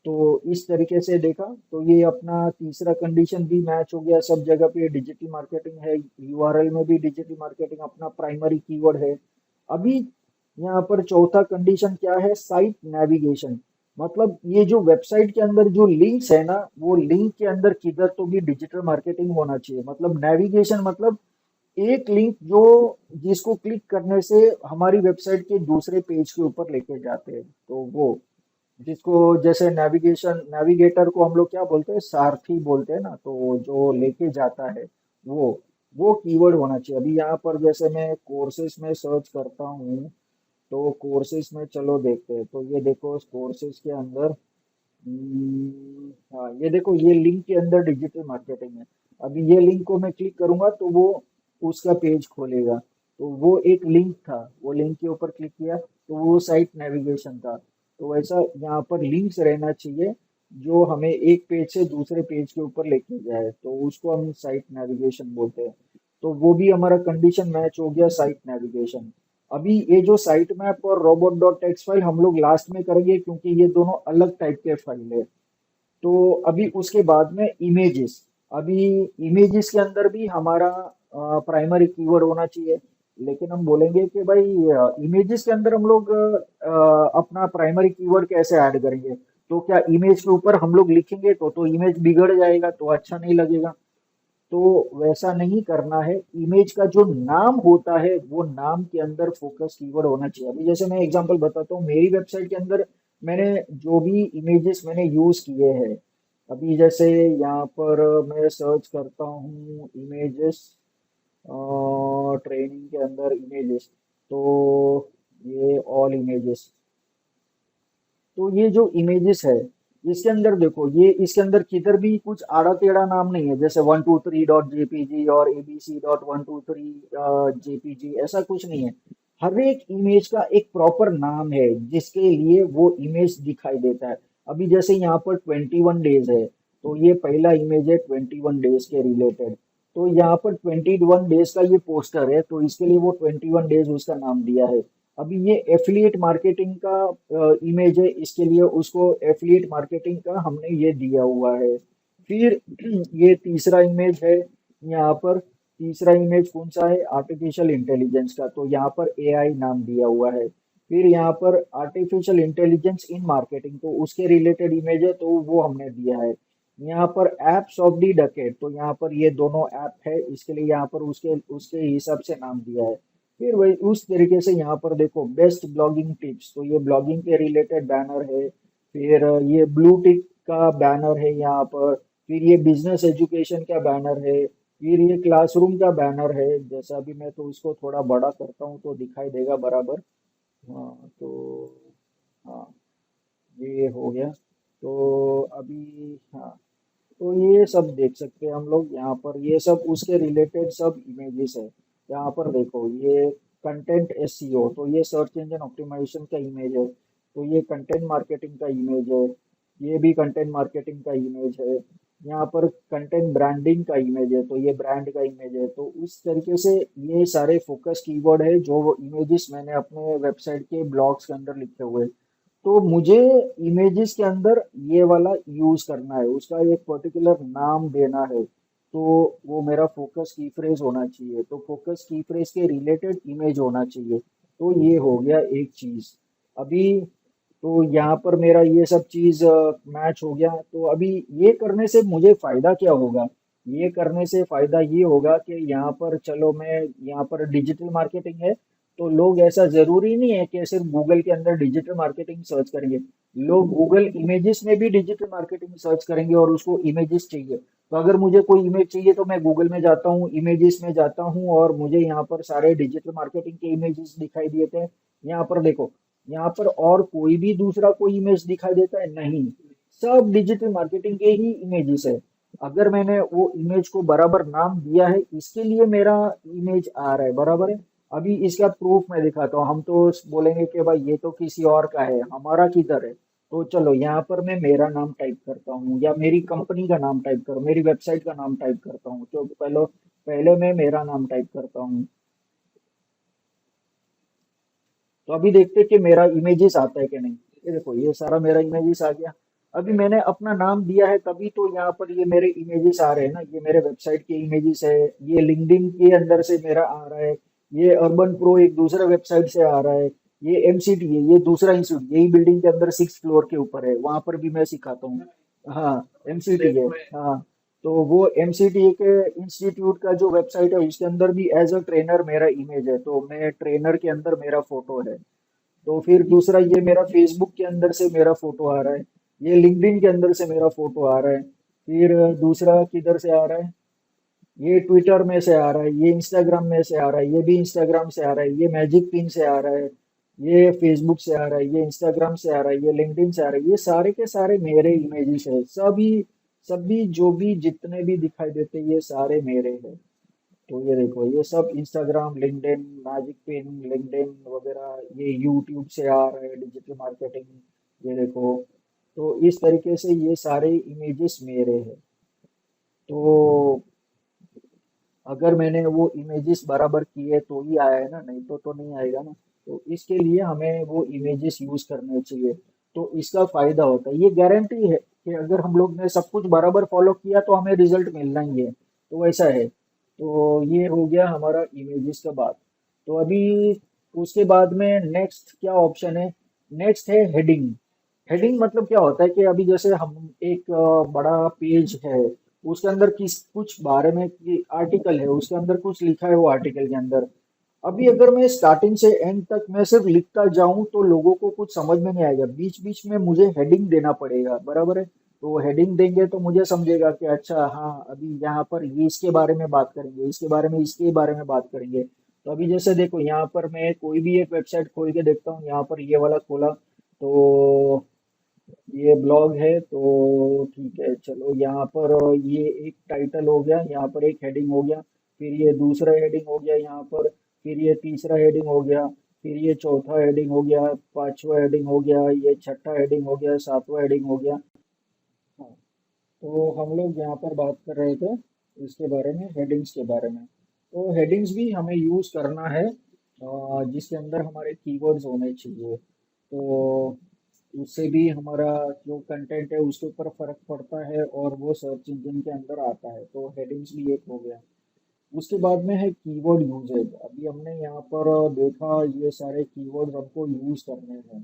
तो इस तरीके से देखा तो ये अपना तीसरा कंडीशन भी मैच हो गया, सब जगह पे डिजिटल मार्केटिंग है, यूआरएल में भी डिजिटल मार्केटिंग अपना प्राइमरी कीवर्ड है। अभी यहाँ पर चौथा कंडीशन क्या है? Site navigation. मतलब ये जो वेबसाइट के अंदर जो लिंक्स है ना, वो लिंक के अंदर किधर तो भी डिजिटल मार्केटिंग होना चाहिए। मतलब नेविगेशन मतलब एक लिंक जो, जिसको क्लिक करने से हमारी वेबसाइट के दूसरे पेज के ऊपर लेके जाते हैं, तो वो, जिसको जैसे नेविगेशन, नेविगेटर को हम लोग क्या बोलते हैं? सारथी बोलते हैं ना, तो जो लेके जाता है वो कीवर्ड होना चाहिए। अभी यहाँ पर जैसे मैं कोर्सेस में सर्च करता हूँ, तो कोर्सेस में चलो देखते हैं। तो ये देखो, कोर्सेस के अंदर, हाँ ये देखो, ये लिंक के अंदर डिजिटल मार्केटिंग है। अभी ये लिंक को मैं क्लिक करूंगा तो वो उसका पेज खोलेगा। तो वो एक लिंक था, वो लिंक के ऊपर क्लिक किया तो वो साइट नेविगेशन था। तो वैसा यहाँ पर लिंक्स रहना चाहिए जो हमें एक पेज से दूसरे पेज के ऊपर लेके जाए, तो उसको हम साइट नेविगेशन बोलते हैं। तो वो भी हमारा कंडीशन मैच हो गया, साइट नेविगेशन। अभी ये जो साइट मैप और रोबोट डॉट टेक्स्ट फाइल हम लोग लास्ट में करेंगे, क्योंकि ये दोनों अलग टाइप के फाइल है। तो अभी उसके बाद में इमेजेस। अभी इमेजेस के अंदर भी हमारा प्राइमरी कीवर्ड होना चाहिए। लेकिन हम बोलेंगे कि भाई इमेजेस के अंदर हम लोग अपना प्राइमरी कीवर्ड कैसे ऐड करेंगे? तो क्या इमेज के ऊपर हम लोग लिखेंगे तो इमेज बिगड़ जाएगा, तो अच्छा नहीं लगेगा। तो वैसा नहीं करना है। इमेज का जो नाम होता है वो नाम के अंदर फोकस कीवर्ड होना चाहिए। अभी जैसे मैं एग्जांपल बताता हूँ, मेरी वेबसाइट के अंदर मैंने जो भी इमेजेस मैंने यूज किए हैं, अभी जैसे यहाँ पर मैं सर्च करता हूँ इमेजेस, ट्रेनिंग के अंदर इमेजेस, तो ये ऑल इमेजेस। तो ये जो इमेजेस है, इसके अंदर देखो, ये इसके अंदर किधर भी कुछ आड़ा टेढ़ा नाम नहीं है, जैसे 123.jpg और abc.123 जेपीजी, ऐसा कुछ नहीं है। हर एक इमेज का एक प्रॉपर नाम है जिसके लिए वो इमेज दिखाई देता है। अभी जैसे यहाँ पर 21 डेज है, तो ये पहला इमेज है 21 डेज के रिलेटेड। तो यहाँ पर 21 डेज का ये पोस्टर है, तो इसके लिए वो 21 डेज उसका नाम दिया है। अभी ये एफिलिएट मार्केटिंग का इमेज है, इसके लिए उसको एफिलिएट मार्केटिंग का हमने ये दिया हुआ है। फिर ये तीसरा इमेज है यहाँ पर। तीसरा इमेज कौन सा है? आर्टिफिशियल इंटेलिजेंस का, तो यहाँ पर एआई नाम दिया हुआ है। फिर यहाँ पर आर्टिफिशियल इंटेलिजेंस इन मार्केटिंग, तो उसके रिलेटेड इमेज है, तो वो हमने दिया है। यहाँ पर एप्स ऑफ दी डकेड, तो यहाँ पर ये दोनों ऐप है, इसके लिए यहाँ पर उसके उसके हिसाब से नाम दिया है। फिर वही उस तरीके से यहाँ पर देखो, बेस्ट ब्लॉगिंग टिप्स, तो ये ब्लॉगिंग के रिलेटेड बैनर है। फिर ये ब्लू टिक का बैनर है यहाँ पर। फिर ये बिजनेस एजुकेशन का बैनर है। फिर ये क्लासरूम का बैनर है, जैसा अभी मैं तो इसको थोड़ा बड़ा करता हूँ तो दिखाई देगा बराबर। हाँ तो, हाँ, ये हो गया। तो अभी, हाँ, तो ये सब देख सकते हैं हम लोग यहाँ पर, ये सब उसके रिलेटेड सब इमेजेस है। यहाँ पर देखो, ये कंटेंट एसईओ, तो ये सर्च इंजन ऑप्टिमाइजेशन का इमेज है। तो ये कंटेंट मार्केटिंग का इमेज है। ये भी कंटेंट मार्केटिंग का इमेज है। यहाँ पर कंटेंट ब्रांडिंग का इमेज है, तो ये ब्रांड का इमेज है। तो उस तरीके से ये सारे फोकस कीवर्ड है जो इमेजेस मैंने अपने वेबसाइट के ब्लॉग्स के अंदर लिखे हुए हैं। तो मुझे इमेजेस के अंदर ये वाला यूज करना है, उसका एक पर्टिकुलर नाम देना है। तो वो मेरा फोकस की फ्रेज होना चाहिए, तो फोकस की फ्रेज के रिलेटेड इमेज होना चाहिए। तो ये हो गया एक चीज। अभी तो यहाँ पर मेरा ये सब चीज मैच हो गया। तो अभी ये करने से मुझे फायदा क्या होगा? ये करने से फायदा ये होगा कि यहाँ पर चलो, मैं यहाँ पर डिजिटल मार्केटिंग है, तो लोग, ऐसा जरूरी नहीं है कि सिर्फ गूगल के अंदर डिजिटल मार्केटिंग सर्च करेंगे। लोग गूगल इमेजेस में भी डिजिटल मार्केटिंग सर्च करेंगे और उसको इमेजेस चाहिए। तो अगर मुझे कोई इमेज चाहिए तो मैं गूगल में जाता हूँ, इमेजेस में जाता हूँ, और मुझे यहाँ पर सारे डिजिटल मार्केटिंग के इमेजेस दिखाई देते हैं। यहाँ पर देखो, यहाँ पर और कोई भी दूसरा कोई इमेज दिखाई देता है? नहीं, सब डिजिटल मार्केटिंग के ही इमेजेस है। अगर मैंने वो इमेज को बराबर नाम दिया है, इसके लिए मेरा इमेज आ रहा है, बराबर है। अभी इसका प्रूफ मैं दिखाता हूँ। हम तो बोलेंगे कि भाई ये तो किसी और का है, हमारा किधर है? तो चलो, यहाँ पर मैं मेरा नाम टाइप करता हूँ, या मेरी कंपनी का नाम टाइप करो, मेरी वेबसाइट का नाम टाइप करता हूँ। तो पहले पहले मैं मेरा नाम टाइप करता हूँ। तो अभी देखते हैं कि मेरा इमेजेस आता है कि नहीं। ये देखो, ये सारा मेरा इमेजेस आ गया। अभी मैंने अपना नाम दिया है, तभी तो यहाँ पर ये मेरे इमेजेस आ रहे हैं ना। ये मेरे वेबसाइट के इमेजेस है। ये लिंक्डइन के अंदर से मेरा आ रहा है। ये अर्बन प्रो एक दूसरा वेबसाइट से आ रहा है। ये एमसीटी है, ये दूसरा इंस्टीट्यूट, यही बिल्डिंग के अंदर 6th फ्लोर के ऊपर है, वहां पर भी मैं सिखाता हूँ। हाँ, एमसीटी है। हाँ, तो वो एमसीटी के इंस्टीट्यूट का जो वेबसाइट है, उसके अंदर भी एज अ ट्रेनर मेरा इमेज है, तो मैं ट्रेनर के अंदर मेरा फोटो है। तो फिर दूसरा, ये मेरा फेसबुक के अंदर से मेरा फोटो आ रहा है। ये लिंक्डइन के अंदर से मेरा फोटो आ रहा है। फिर दूसरा किधर से आ रहा है? ये ट्विटर में से आ रहा है, ये इंस्टाग्राम में से आ रहा है, ये भी इंस्टाग्राम से आ रहा है, ये मैजिक पिन से आ रहा है, ये फेसबुक से आ रहा है, ये इंस्टाग्राम से आ रहा है, ये लिंक्डइन से आ रहा है। ये सारे के सारे मेरे इमेजेस है, सभी सभी जो भी जितने भी दिखाई देते हैं, ये सारे मेरे हैं। तो ये देखो, ये सब Instagram, LinkedIn, magic pin, LinkedIn वगैरह, ये यूट्यूब से आ रहा है डिजिटल मार्केटिंग। ये देखो, तो इस तरीके से ये सारे इमेजेस मेरे हैं। तो अगर मैंने वो इमेजेस बराबर किए तो ही आया है ना, नहीं तो नहीं आएगा ना। तो इसके लिए हमें वो इमेजेस यूज करने चाहिए। तो इसका फायदा होता है, ये गारंटी है कि अगर हम लोग ने सब कुछ बराबर फॉलो किया तो हमें रिजल्ट मिलना ही है। तो वैसा है। तो ये हो गया हमारा इमेजेस का बात। तो अभी उसके बाद में नेक्स्ट क्या ऑप्शन है? नेक्स्ट है हेडिंग। हेडिंग मतलब क्या होता है कि अभी जैसे हम एक बड़ा पेज है, उसके अंदर किस कुछ बारे में आर्टिकल है, उसके अंदर कुछ लिखा है वो आर्टिकल के अंदर। अभी अगर मैं स्टार्टिंग से एंड तक मैं सिर्फ लिखता जाऊं तो लोगों को कुछ समझ में नहीं आएगा। बीच बीच में मुझे हेडिंग देना पड़ेगा, बराबर है। तो हेडिंग देंगे तो मुझे समझेगा कि अच्छा, हाँ, अभी यहाँ पर ये इसके बारे में बात करेंगे, इसके बारे में, इसके बारे में बात करेंगे। तो अभी जैसे देखो, यहाँ पर मैं कोई भी एक वेबसाइट खोल के देखता हूँ, यहाँ पर ये वाला खोला। तो ये ब्लॉग है तो ठीक है, चलो यहाँ पर ये एक टाइटल हो गया, यहाँ पर एक हेडिंग हो गया, फिर ये दूसरा हेडिंग हो गया यहाँ पर, फिर ये तीसरा हेडिंग हो गया, फिर ये चौथा हेडिंग हो गया, पांचवा हेडिंग हो गया, ये छठा हेडिंग हो गया, सातवां हेडिंग हो गया। हाँ, तो हम लोग यहाँ पर बात कर रहे थे इसके बारे में, हेडिंग्स के बारे में। तो हेडिंग्स भी हमें यूज़ करना है, जिसके अंदर हमारे कीवर्ड्स होने चाहिए। तो उससे भी हमारा जो कंटेंट है उसके ऊपर फर्क पड़ता है और वो सर्च इंजन के अंदर आता है। तो हेडिंग्स भी एक हो गया। उसके बाद में है कीवर्ड यूजेज। अभी हमने यहाँ पर देखा ये सारे कीवर्ड्स हमको यूज करने हैं।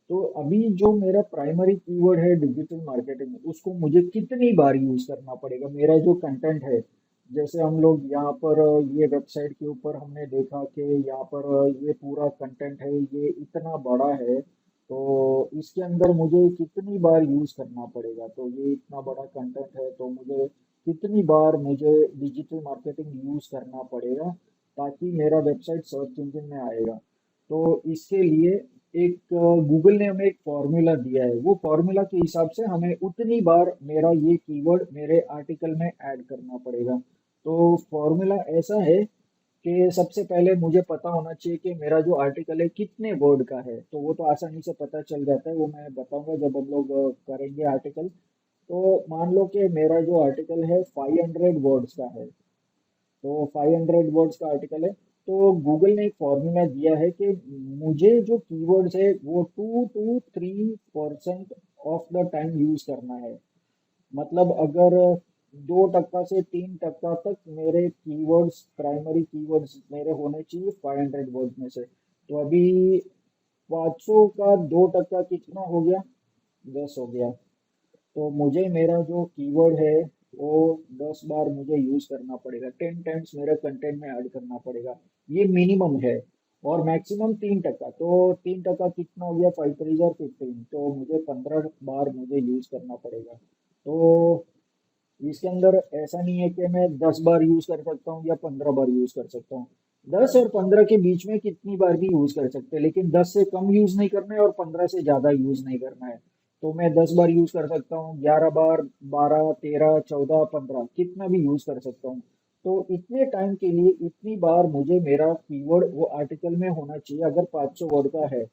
तो अभी जो मेरा प्राइमरी कीवर्ड है डिजिटल मार्केटिंग, उसको मुझे कितनी बार यूज करना पड़ेगा? मेरा जो कंटेंट है, जैसे हम लोग यहाँ पर ये वेबसाइट के ऊपर हमने देखा कि यहाँ पर ये पूरा कंटेंट है, ये इतना बड़ा है, तो इसके अंदर मुझे कितनी बार यूज करना पड़ेगा? तो ये इतना बड़ा कंटेंट है तो मुझे कितनी बार मुझे डिजिटल मार्केटिंग यूज करना पड़ेगा ताकि मेरा वेबसाइट सर्च इंजन में आएगा? तो इसके लिए एक गूगल ने हमें एक फॉर्मूला दिया है। वो फॉर्मूला के हिसाब से हमें उतनी बार मेरा ये कीवर्ड मेरे आर्टिकल में ऐड करना पड़ेगा। तो फॉर्मूला ऐसा है कि सबसे पहले मुझे पता होना चाहिए कि मेरा जो आर्टिकल है कितने वर्ड का है। तो वो तो आसानी से पता चल जाता है, वो मैं बताऊंगा जब हम लोग करेंगे आर्टिकल। तो मान लो कि मेरा जो आर्टिकल है 500 वर्ड्स का है। तो 500 वर्ड्स का आर्टिकल है। तो गूगल ने एक फॉर्मूला दिया है कि मुझे जो कीवर्ड्स है वो 2 to 3% of the time use करना है। मतलब अगर 2% से 3% तक मेरे कीवर्ड्स, प्राइमरी कीवर्ड्स मेरे होने चाहिए 500 वर्ड में से। तो अभी 500 का 2% कितना हो गया? 10 हो गया। तो मुझे मेरा जो कीवर्ड है वो 10 बार मुझे यूज करना पड़ेगा, 10 टाइम्स मेरे कंटेंट में ऐड करना पड़ेगा। ये मिनिमम है। और मैक्सिमम 3%। तो 3% कितना हो गया? 5 3 15। तो मुझे 15 बार मुझे यूज करना पड़ेगा। तो इसके अंदर ऐसा नहीं है कि मैं 10 बार यूज कर सकता हूँ या 15 बार यूज कर सकता हूँ। 10 और 15 के बीच में कितनी बार भी यूज कर सकते हैं, लेकिन 10 से कम यूज नहीं करना है और 15 से ज्यादा यूज नहीं करना है। तो मैं 10 बार यूज कर सकता हूँ, 11 बार, 12 13 14 15 कितना भी यूज कर सकता हूँ। तो इतने टाइम के लिए इतनी बार मुझे मेरा कीवर्ड वो आर्टिकल में होना चाहिए, अगर 500 वर्ड का है।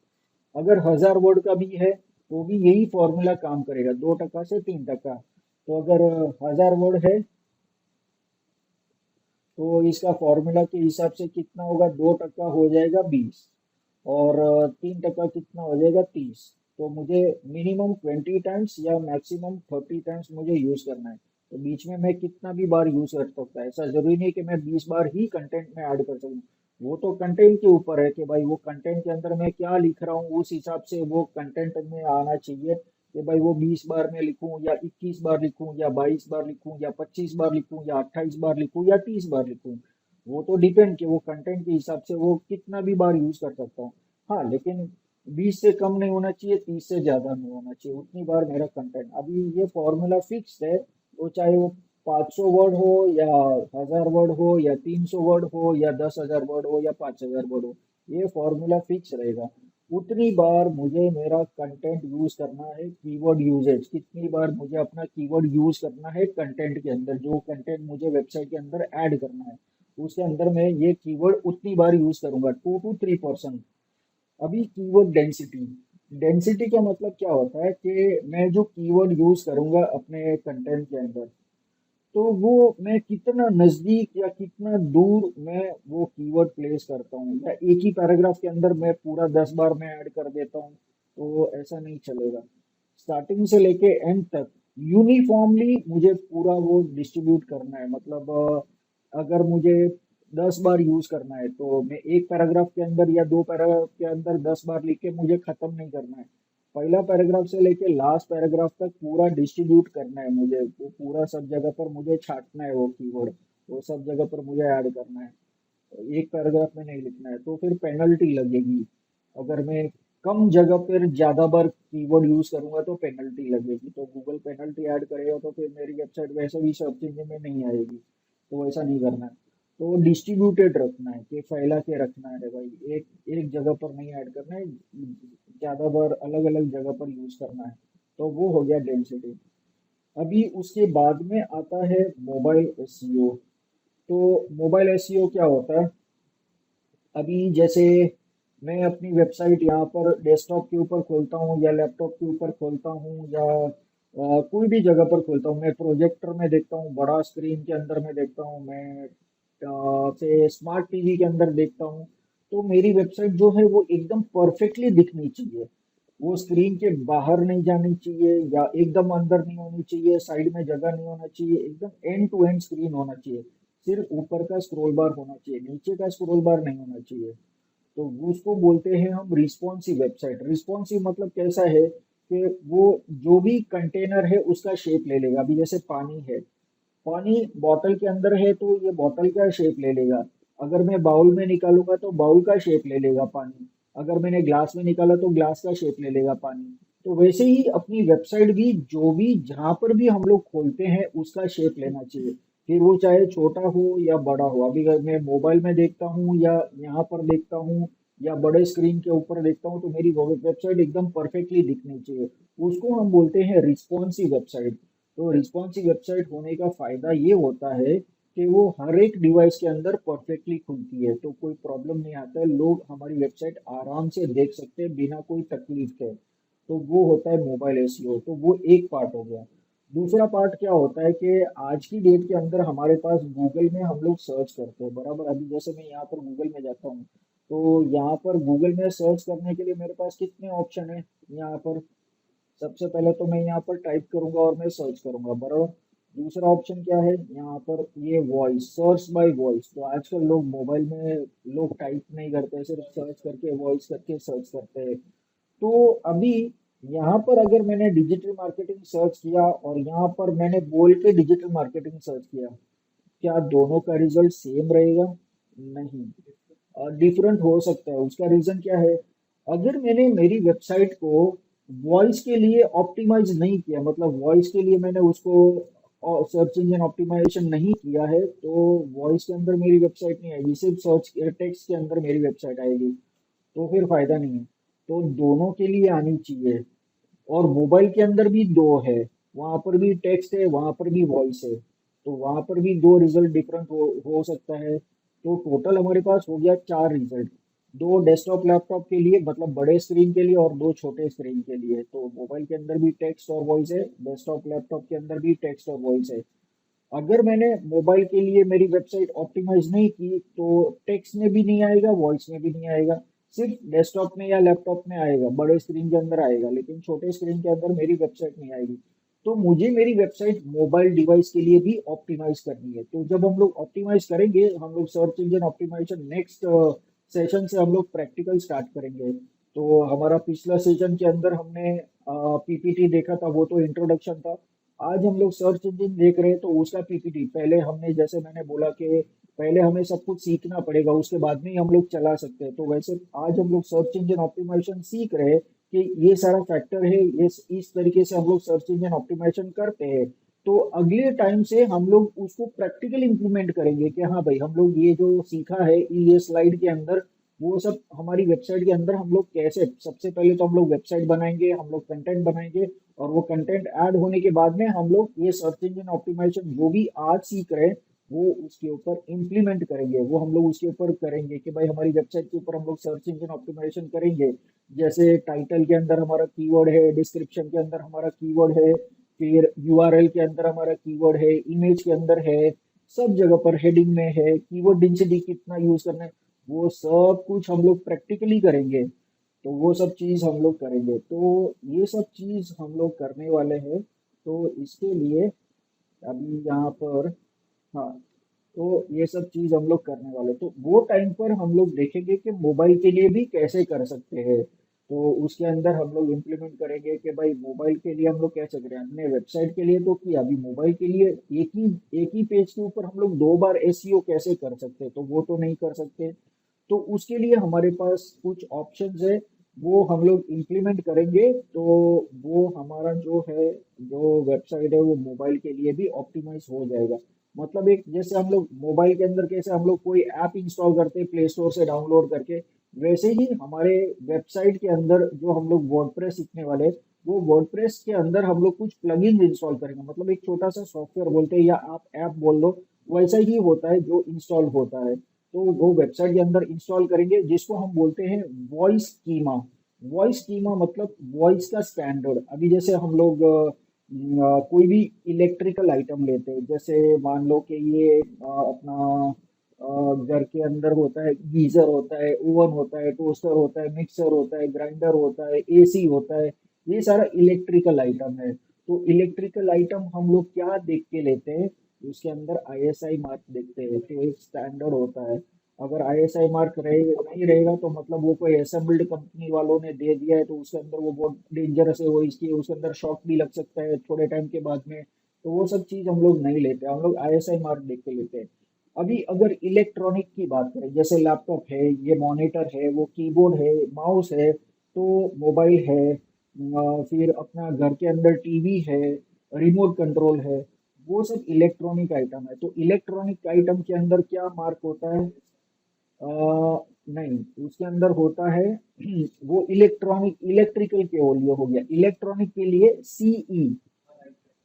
अगर 1000 वर्ड का भी है तो भी यही फॉर्मूला काम करेगा, 2% से 3%। तो अगर 1000 वर्ड है तो इसका फॉर्मूला के हिसाब से कितना होगा? 2% हो जाएगा 20, और 3% कितना हो जाएगा? 30। तो मुझे मिनिमम 20 टाइम्स या मैक्सिमम 30 टाइम्स मुझे यूज करना है। तो बीच में मैं कितना भी बार यूज कर सकता है, ऐसा जरूरी नहीं कि मैं 20 बार ही कंटेंट में ऐड कर सकूं। वो तो कंटेंट के ऊपर है कि भाई वो कंटेंट के अंदर मैं क्या लिख रहा हूँ, उस हिसाब से वो कंटेंट में आना चाहिए कि भाई वो 20 बार में लिखूं या 21 बार लिखूं या 22 बार लिखूं या 25 बार लिखूं या 28 बार लिखूं या 30 बार लिखूं। वो तो डिपेंड कि वो कंटेंट के हिसाब से वो कितना भी बार यूज कर सकता हूँ। हाँ, लेकिन 20 से कम नहीं होना चाहिए, 30 से ज्यादा नहीं होना चाहिए, उतनी बार मेरा कंटेंट। अभी ये फॉर्मूला फिक्स है, तो चाहे वो 500 वर्ड हो या 1000 वर्ड हो या 300 वर्ड हो या 10,000 वर्ड हो या 5,000 वर्ड हो, ये फॉर्मूला फिक्स रहेगा। उतनी बार मुझे मेरा कंटेंट यूज करना है। कीवर्ड यूजेज, कितनी बार मुझे अपना कीवर्ड यूज करना है कंटेंट के अंदर, जो कंटेंट मुझे वेबसाइट के अंदर ऐड करना है उसके अंदर मैं ये कीवर्ड उतनी बार यूज करूंगा, 2 to 3%। अभी कीवर्ड डेंसिटी। डेंसिटी का मतलब क्या होता है कि मैं जो कीवर्ड यूज करूंगा अपने कंटेंट के अंदर, तो वो मैं कितना नजदीक या कितना दूर मैं वो कीवर्ड प्लेस करता हूँ, या एक ही पैराग्राफ के अंदर मैं पूरा 10 बार मैं ऐड कर देता हूँ, तो ऐसा नहीं चलेगा। स्टार्टिंग से लेके एंड तक यूनिफॉर्मली मुझे पूरा वो डिस्ट्रीब्यूट करना है। मतलब अगर मुझे 10 बार यूज करना है तो मैं एक पैराग्राफ के अंदर या दो पैराग्राफ के अंदर 10 बार लिख के मुझे खत्म नहीं करना है। पहला पैराग्राफ से लेके लास्ट पैराग्राफ तक पूरा डिस्ट्रीब्यूट करना है मुझे, वो पूरा सब जगह पर मुझे छाटना है वो कीवर्ड, वो सब जगह पर मुझे ऐड करना है। एक पैराग्राफ में नहीं लिखना है तो फिर पेनल्टी लगेगी। अगर मैं कम जगह पर ज्यादा बार कीवर्ड यूज करूंगा तो पेनल्टी लगेगी, तो गूगल पेनल्टी ऐड करेगा तो फिर मेरी वेबसाइट वैसे भी सर्च इंजन में नहीं आएगी। तो ऐसा नहीं करना है। तो डिस्ट्रीब्यूटेड रखना है कि फैला के रखना है भाई, एक एक जगह पर नहीं ऐड करना है, ज्यादा बार अलग अलग जगह पर यूज करना है। तो वो हो गया डेंसिटी। अभी उसके बाद में आता है मोबाइल एसईओ। तो मोबाइल एसईओ क्या होता है? अभी जैसे मैं अपनी वेबसाइट यहाँ पर डेस्कटॉप के ऊपर खोलता हूँ या लैपटॉप के ऊपर खोलता हूँ या कोई भी जगह पर खोलता हूँ, मैं प्रोजेक्टर में देखता हूँ, बड़ा स्क्रीन के अंदर में देखता हूँ, मैं से स्मार्ट टीवी के अंदर देखता हूँ, तो मेरी वेबसाइट जो है वो एकदम परफेक्टली दिखनी चाहिए। वो स्क्रीन के बाहर नहीं जानी चाहिए या एकदम अंदर नहीं होनी चाहिए, साइड में जगह नहीं होना चाहिए, एकदम एंड टू एंड स्क्रीन होना चाहिए। सिर्फ ऊपर का स्क्रॉल बार होना चाहिए, नीचे का स्क्रॉल बार नहीं होना चाहिए। तो उसको बोलते हैं हम रिस्पॉन्सिव वेबसाइट। रिस्पॉन्सिव मतलब कैसा है कि वो जो भी कंटेनर है उसका शेप ले लेगा। अभी जैसे पानी है, पानी बॉटल के अंदर है तो ये बॉटल का शेप ले लेगा। अगर मैं बाउल में निकालूंगा तो बाउल का शेप ले लेगा पानी। अगर मैंने ग्लास में निकाला तो ग्लास का शेप ले लेगा पानी। तो वैसे ही अपनी वेबसाइट भी जो भी जहां पर भी हम लोग खोलते हैं उसका शेप लेना चाहिए। फिर वो चाहे छोटा हो या बड़ा हो। अभी अगर मैं मोबाइल में देखता हूँ या यहाँ पर देखता हूँ या बड़े स्क्रीन के ऊपर देखता हूँ तो मेरी वेबसाइट एकदम परफेक्टली दिखनी चाहिए। उसको हम बोलते हैं रिस्पॉन्सिव वेबसाइट। तो रिस्पॉन्सिव वेबसाइट होने का फायदा ये होता है कि वो हर एक डिवाइस के अंदर परफेक्टली खुलती है, तो कोई प्रॉब्लम नहीं आता है, लोग हमारी वेबसाइट आराम से देख सकते हैं बिना कोई तकलीफ के। तो वो होता है मोबाइल एसईओ। तो वो एक पार्ट हो गया। दूसरा पार्ट क्या होता है कि आज की डेट के अंदर हमारे पास गूगल में हम लोग सर्च करते हैं, बराबर। अभी जैसे मैं यहाँ पर गूगल में जाता हूँ तो यहाँ पर गूगल में सर्च करने के लिए मेरे पास कितने ऑप्शन है यहाँ पर। सबसे पहले तो मैं यहाँ पर टाइप करूंगा और मैं सर्च करूंगा, बराबर। दूसरा ऑप्शन क्या है यहाँ पर, ये वॉइस, सर्च बाय वॉइस। तो आजकल लोग मोबाइल में लोग टाइप नहीं करते, सिर्फ सर्च करके वॉइस करके सर्च करते हैं। तो अभी यहाँ पर अगर मैंने डिजिटल मार्केटिंग सर्च किया और यहाँ पर मैंने बोल के डिजिटल मार्केटिंग सर्च किया, क्या दोनों का रिजल्ट सेम रहेगा? नहीं, डिफरेंट हो सकता है। उसका रीजन क्या है? अगर मैंने मेरी वेबसाइट को वॉइस के लिए ऑप्टिमाइज नहीं किया, मतलब वॉइस के लिए मैंने उसको सर्च इंजन ऑप्टिमाइजेशन नहीं किया है, तो वॉइस के अंदर मेरी वेबसाइट नहीं आएगी, सिर्फ सर्च टेक्स्ट के अंदर मेरी वेबसाइट आएगी। तो फिर फायदा नहीं है। तो दोनों के लिए आनी चाहिए। और मोबाइल के अंदर भी दो है, वहां पर भी टेक्स्ट है, वहां पर भी वॉइस है। तो वहां पर भी दो रिजल्ट डिफरेंट हो सकता है। तो टोटल हमारे पास हो गया चार रिजल्ट। दो डेस्कटॉप लैपटॉप के लिए, मतलब बड़े स्क्रीन के लिए, और दो छोटे स्क्रीन के लिए। तो मोबाइल के अंदर भी टेक्स्ट और वॉइस है, डेस्कटॉप लैपटॉप के अंदर भी टेक्स्ट और वॉइस है। अगर मैंने मोबाइल के लिए मेरी वेबसाइट ऑप्टिमाइज नहीं की तो टेक्स्ट में भी नहीं आएगा, वॉइस में भी नहीं आएगा। सिर्फ डेस्कटॉप में या लैपटॉप में आएगा, बड़े स्क्रीन के अंदर आएगा, लेकिन छोटे स्क्रीन के अंदर मेरी वेबसाइट नहीं आएगी। तो मुझे मेरी वेबसाइट मोबाइल डिवाइस के लिए भी ऑप्टिमाइज करनी है। तो जब हम लोग ऑप्टिमाइज करेंगे, हम लोग search engine optimization next session से हम लोग प्रैक्टिकल स्टार्ट करेंगे। तो हमारा पिछला सेशन के अंदर हमने पीपीटी देखा था, वो तो इंट्रोडक्शन था। आज हम लोग सर्च इंजन देख रहे हैं तो उसका पीपीटी पहले हमने, जैसे मैंने बोला कि पहले हमें सब कुछ सीखना पड़ेगा, उसके बाद में ही हम लोग चला सकते हैं। तो वैसे आज हम लोग सर्च इंजन ऑप्टिमाइजेशन सीख रहे हैं कि ये सारा फैक्टर है, ये इस तरीके से हम लोग सर्च इंजन ऑप्टिमाइजेशन करते हैं। तो अगले टाइम से हम लोग उसको प्रैक्टिकल इंप्लीमेंट करेंगे कि हाँ भाई, हम लोग ये जो सीखा है ये स्लाइड के अंदर, वो सब हमारी वेबसाइट के अंदर हम लोग कैसे, सबसे पहले तो हम लोग वेबसाइट बनाएंगे, हम लोग कंटेंट बनाएंगे, और वो कंटेंट ऐड होने के बाद में हम लोग ये सर्च इंजन ऑप्टिमाइजेशन जो भी आज सीख रहे हैं वो उसके ऊपर इम्प्लीमेंट करेंगे। वो हम लोग उसके ऊपर करेंगे कि भाई हमारी वेबसाइट के ऊपर हम लोग सर्च इंजन ऑप्टिमाइजेशन करेंगे। जैसे टाइटल के अंदर हमारा कीवर्ड है, डिस्क्रिप्शन के अंदर हमारा कीवर्ड है, फिर यूआरएल के अंदर हमारा कीवर्ड है, इमेज के अंदर है, सब जगह पर हेडिंग में है, कीवर्ड डेंसिटी कितना यूज करना है, वो सब कुछ हम लोग प्रैक्टिकली करेंगे। तो वो सब चीज हम लोग करेंगे। तो ये सब चीज हम लोग करने वाले हैं। तो इसके लिए अभी यहाँ पर, हाँ, तो ये सब चीज हम लोग करने वाले, तो वो टाइम पर हम लोग देखेंगे कि मोबाइल के लिए भी कैसे कर सकते हैं। तो उसके अंदर हम लोग इम्प्लीमेंट करेंगे कि भाई मोबाइल के लिए हम लोग कैसे करें। हमने वेबसाइट के लिए तो किया, अभी मोबाइल के लिए एक ही पेज के ऊपर हम लोग दो बार एसईओ कैसे कर सकते हैं, तो वो तो नहीं कर सकते। तो उसके लिए हमारे पास कुछ ऑप्शंस है, वो हम लोग इम्प्लीमेंट करेंगे। तो वो हमारा जो है, जो वेबसाइट है, वो मोबाइल के लिए भी ऑप्टिमाइज हो जाएगा। मतलब एक, जैसे हम लोग मोबाइल के अंदर कैसे हम लोग कोई ऐप इंस्टॉल करते हैं प्ले स्टोर से डाउनलोड करके, वैसे ही हमारे वेबसाइट के अंदर जो हम लोग वर्डप्रेस सीखने वाले हैं, वो वर्डप्रेस के अंदर हम लोग कुछ प्लगइन्स इंस्टॉल करेंगे, मतलब एक छोटा सा सॉफ्टवेयर बोलते हैं या आप ऐप बोल लो, वैसा ही होता है जो इंस्टॉल होता है। तो वो वेबसाइट के अंदर इंस्टॉल करेंगे जिसको हम बोलते हैं वॉइस कीमा। वॉइस कीमा मतलब वॉइस का स्टैंडर्ड। अभी जैसे हम लोग कोई भी इलेक्ट्रिकल आइटम लेते हैं, जैसे मान लो कि ये अपना घर के अंदर होता है, गीजर होता है, ओवन होता है, टोस्टर होता है, मिक्सर होता है, ग्राइंडर होता है, एसी होता है, ये सारा इलेक्ट्रिकल आइटम है। तो इलेक्ट्रिकल आइटम हम लोग क्या देख के लेते हैं, उसके अंदर आईएसआई मार्क देखते हैं, तो एक स्टैंडर्ड होता है। अगर आईएसआई मार्क नहीं रहेगा तो मतलब वो कोई असेंबल्ड कंपनी वालों ने दे दिया है, तो उसके अंदर वो बहुत डेंजरस है, वो इसकी उसके अंदर शॉक भी लग सकता है थोड़े टाइम के बाद में। तो वो सब चीज हम लोग नहीं लेते, हम लोग आईएसआई मार्क देख के लेते हैं। अभी अगर इलेक्ट्रॉनिक की बात करें, जैसे लैपटॉप है, ये मॉनिटर है, वो कीबोर्ड है, माउस है, तो मोबाइल है, फिर अपना घर के अंदर टीवी है, रिमोट कंट्रोल है, वो सब इलेक्ट्रॉनिक आइटम है। तो इलेक्ट्रॉनिक आइटम के अंदर क्या मार्क होता है? नहीं, उसके अंदर होता है वो इलेक्ट्रॉनिक, इलेक्ट्रिकल के लिए हो गया, इलेक्ट्रॉनिक के लिए सीई।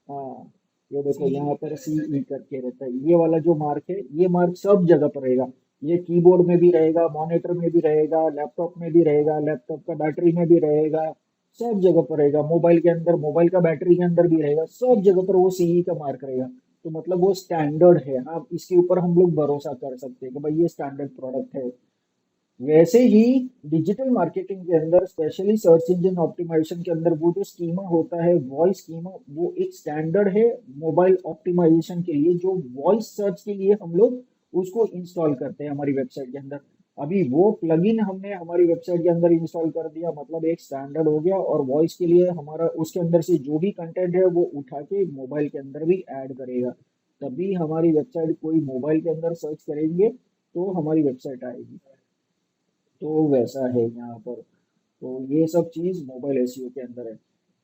हाँ, ये देखो यहाँ पर सीई करके रहता है, ये वाला जो मार्क है, ये मार्क सब जगह पर रहेगा। ये कीबोर्ड में भी रहेगा, मॉनिटर में भी रहेगा, लैपटॉप में भी रहेगा, लैपटॉप का बैटरी में भी रहेगा, सब जगह पर रहेगा। मोबाइल के अंदर, मोबाइल का बैटरी के अंदर भी रहेगा, सब जगह पर वो सीई का मार्क रहेगा। तो मतलब वो स्टैंडर्ड है, हाँ, इसके ऊपर हम लोग भरोसा कर सकते हैं कि भाई ये स्टैंडर्ड प्रोडक्ट है। वैसे ही डिजिटल मार्केटिंग के अंदर, स्पेशली सर्च इंजन ऑप्टिमाइजेशन के अंदर, वो जो स्कीमा होता है, वॉइस स्कीमा, वो एक स्टैंडर्ड है मोबाइल ऑप्टिमाइजेशन के लिए, जो वॉइस सर्च के लिए हम लोग उसको इंस्टॉल करते हैं हमारी वेबसाइट के अंदर। अभी वो प्लगइन हमने हमारी वेबसाइट के अंदर इंस्टॉल कर दिया, मतलब एक स्टैंडर्ड हो गया, और वॉइस के लिए हमारा उसके अंदर से जो भी कंटेंट है वो उठा के मोबाइल के अंदर भी ऐड करेगा। तभी हमारी वेबसाइट कोई मोबाइल के अंदर सर्च करेंगे तो हमारी वेबसाइट आएगी। तो वैसा है यहाँ पर। तो ये सब चीज़ मोबाइल एसईओ के अंदर है।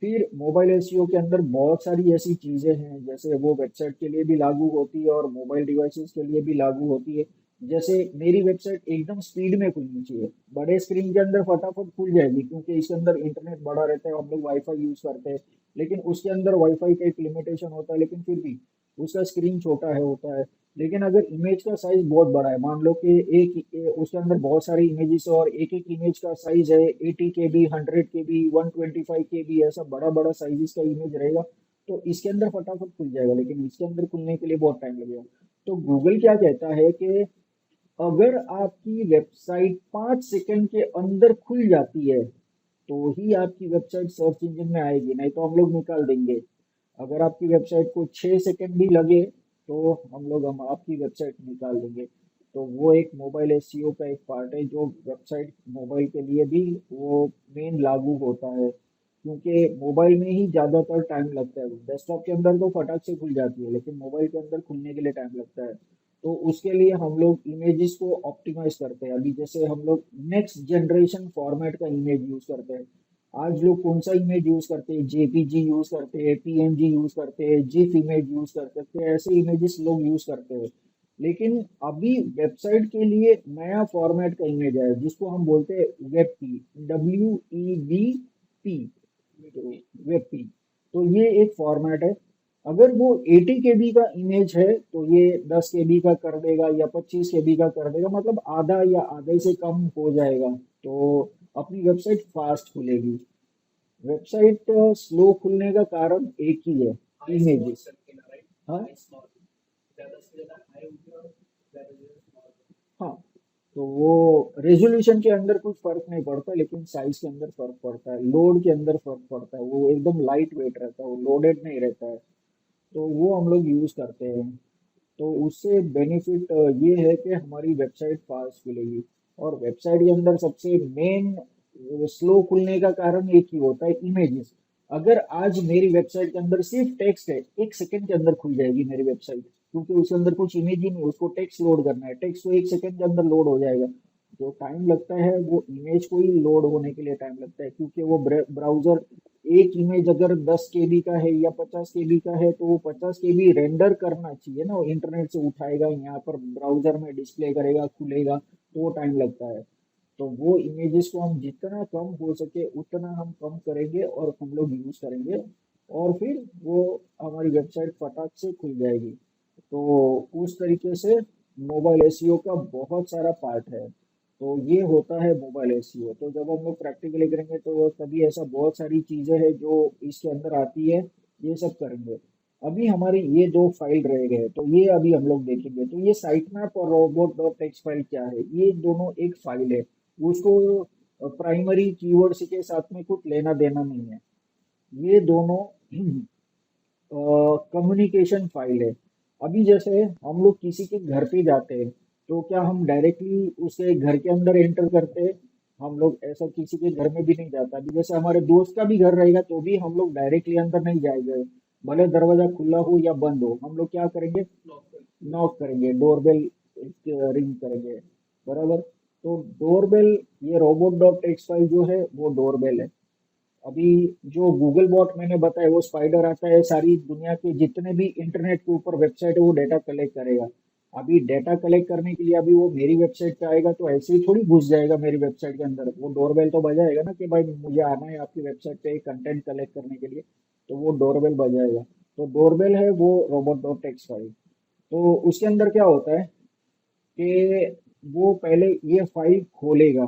फिर मोबाइल एसईओ के अंदर बहुत सारी ऐसी चीज़ें हैं, जैसे वो वेबसाइट के लिए भी लागू होती है और मोबाइल डिवाइसेस के लिए भी लागू होती है। जैसे मेरी वेबसाइट एकदम स्पीड में खुलनी चाहिए, बड़े स्क्रीन के अंदर फटाफट खुल जाएगी, क्योंकि इसके अंदर इंटरनेट बड़ा रहता है, हम लोग वाईफाई यूज़ करते हैं। लेकिन उसके अंदर वाईफाई का एक लिमिटेशन होता है, लेकिन फिर भी उसका स्क्रीन छोटा है होता है। लेकिन अगर इमेज का साइज बहुत बड़ा है, मान लो कि उसके अंदर बहुत सारी इमेजेस और एक एक इमेज का साइज है 80 KB, 100 KB, 125 KB, ऐसा बड़ा बड़ा साइजेस का इमेज रहेगा, तो इसके अंदर फटाफट खुल जाएगा, लेकिन इसके अंदर खुलने के लिए बहुत टाइम लगेगा। तो गूगल क्या कहता है कि अगर आपकी वेबसाइट 5 सेकंड के अंदर खुल जाती है तो ही आपकी वेबसाइट सर्च इंजन में आएगी, नहीं तो हम लोग निकाल देंगे। अगर आपकी वेबसाइट को 6 सेकंड भी लगे तो हम आपकी वेबसाइट निकाल देंगे। तो वो एक मोबाइल एसईओ का एक पार्ट है, जो वेबसाइट मोबाइल के लिए भी वो मेन लागू होता है, क्योंकि मोबाइल में ही ज़्यादातर टाइम लगता है। डेस्कटॉप के अंदर तो फटाक से खुल जाती है, लेकिन मोबाइल के अंदर खुलने के लिए टाइम लगता है। तो उसके लिए हम लोग इमेजेस को ऑप्टिमाइज करते हैं। अभी जैसे हम लोग नेक्स्ट जनरेशन फॉर्मेट का इमेज यूज करते हैं। आज लोग कौन सा इमेज यूज करते हैं? जेपीजी यूज करते हैं, पीएनजी यूज करते हैं, जिफ इमेज यूज कर सकते हैं, ऐसे इमेजेस लोग यूज करते हैं। लेकिन अभी वेबसाइट के लिए नया फॉर्मेट का इमेज आया, जिसको हम बोलते हैं वेब पी, WEBP। तो वेब पी, तो ये एक फॉर्मेट है। अगर वो 80 KB का इमेज है तो ये 10 KB का कर देगा या 25 KB का कर देगा, मतलब आधा या आधे से कम हो जाएगा। तो अपनी वेबसाइट फास्ट खुलेगी। वेबसाइट स्लो खुलने का कारण एक ही है, इमेजेस। हाँ, हाँ, तो वो रेजोल्यूशन के अंदर कुछ फर्क नहीं पड़ता, लेकिन साइज के अंदर फर्क पड़ता है, लोड के अंदर फर्क पड़ता है, वो एकदम लाइट वेट रहता है, वो लोडेड नहीं रहता है। तो वो हम लोग यूज करते हैं। तो उससे बेनिफिट ये है कि हमारी वेबसाइट फास्ट खुलेगी। और वेबसाइट के अंदर सबसे मेन स्लो खुलने का कारण एक ही होता है, इमेजेस। अगर आज मेरी वेबसाइट के अंदर सिर्फ टेक्स्ट है, 1 सेकंड के अंदर खुल जाएगी मेरी वेबसाइट, क्योंकि उसके अंदर कुछ इमेज ही नहीं, उसको टेक्स्ट लोड करना है, टेक्स्ट तो 1 सेकंड के अंदर लोड हो जाएगा। जो टाइम लगता है वो इमेज को ही लोड होने के लिए टाइम लगता है, क्योंकि वो ब्राउजर एक इमेज अगर 10 KB का है या 50 KB का है, तो वो 50 KB रेंडर करना चाहिए ना, वो इंटरनेट से उठाएगा, यहाँ पर ब्राउजर में डिस्प्ले करेगा, खुलेगा, तो वो टाइम लगता है। तो वो इमेजेस को हम जितना कम हो सके उतना हम कम करेंगे और हम लोग यूज करेंगे, और फिर वो हमारी वेबसाइट फटाक से खुल जाएगी। तो उस तरीके से मोबाइल एसईओ का बहुत सारा पार्ट है। तो ये होता है मोबाइल एसईओ। तो जब हम लोग प्रैक्टिकली करेंगे तो तभी ऐसा बहुत सारी चीजें हैं जो इसके अंदर आती है, ये सब करेंगे। अभी हमारे ये दो फाइल रह गए, तो ये अभी हम लोग देखेंगे। तो ये साइट मैप और रोबोट डॉट टेक्स्ट फाइल क्या है, ये दोनों एक फाइल है। उसको प्राइमरी कीवर्ड्स के साथ में कुछ लेना देना नहीं है। ये दोनों कम्युनिकेशन फाइल है। अभी जैसे हम लोग किसी के घर पे जाते हैं, तो क्या हम डायरेक्टली उसके घर के अंदर एंटर करते हैं? हम लोग ऐसा किसी के घर में भी नहीं जाता। अभी जैसे हमारे दोस्त का भी घर रहेगा तो भी हम लोग डायरेक्टली अंदर नहीं जाएंगे। भले दरवाजा खुला हो या बंद हो, हम लोग क्या करेंगे? नॉक करेंगे, डोरबेल रिंग करेंगे, बराबर। तो डोरबेल, ये रोबोट डॉट टेक्स्ट फाइल जो है वो डोरबेल है। अभी जो गूगल बॉट मैंने बताया वो स्पाइडर आता है, सारी दुनिया के जितने भी इंटरनेट के ऊपर वेबसाइट है वो डेटा कलेक्ट करेगा। अभी डेटा कलेक्ट करने के लिए अभी वो मेरी वेबसाइट पे आएगा तो ऐसे ही थोड़ी घुस जाएगा मेरी वेबसाइट के अंदर। वो डोरबेल तो बजाएगा ना कि भाई मुझे आना है आपकी वेबसाइट पे कंटेंट कलेक्ट करने के लिए, तो वो डोरबेल बजाएगा। तो डोरबेल है वो रोबोट डॉट टेक्स्ट फाइल। तो उसके अंदर क्या होता है कि वो पहले ये फाइल खोलेगा।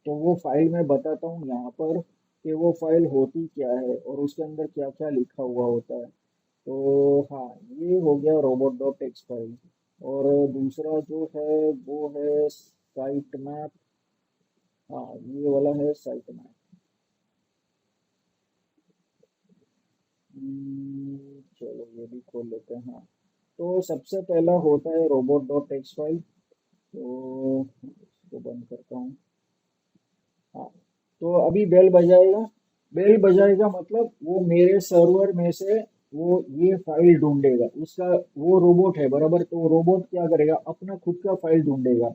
तो वो फाइल मैं बताता हूँ यहाँ पर कि वो फाइल होती क्या है और उसके अंदर क्या क्या लिखा हुआ होता है। तो हाँ, ये हो गया रोबोट डॉट टेक्स्ट फाइल। और दूसरा जो है वो है साइट मैप। हाँ, ये वाला है साइट मैप। चलो ये भी खोल लेते हैं। हाँ, तो सबसे पहला होता है रोबोट डॉट टेक्स्ट फाइल। तो इसको बंद करता हूँ। हाँ, तो अभी बेल बजाएगा। बेल बजाएगा मतलब वो मेरे सर्वर में से वो ये फाइल ढूंढेगा। उसका, वो रोबोट है बराबर, तो वो रोबोट क्या करेगा? अपना खुद का फाइल ढूंढेगा।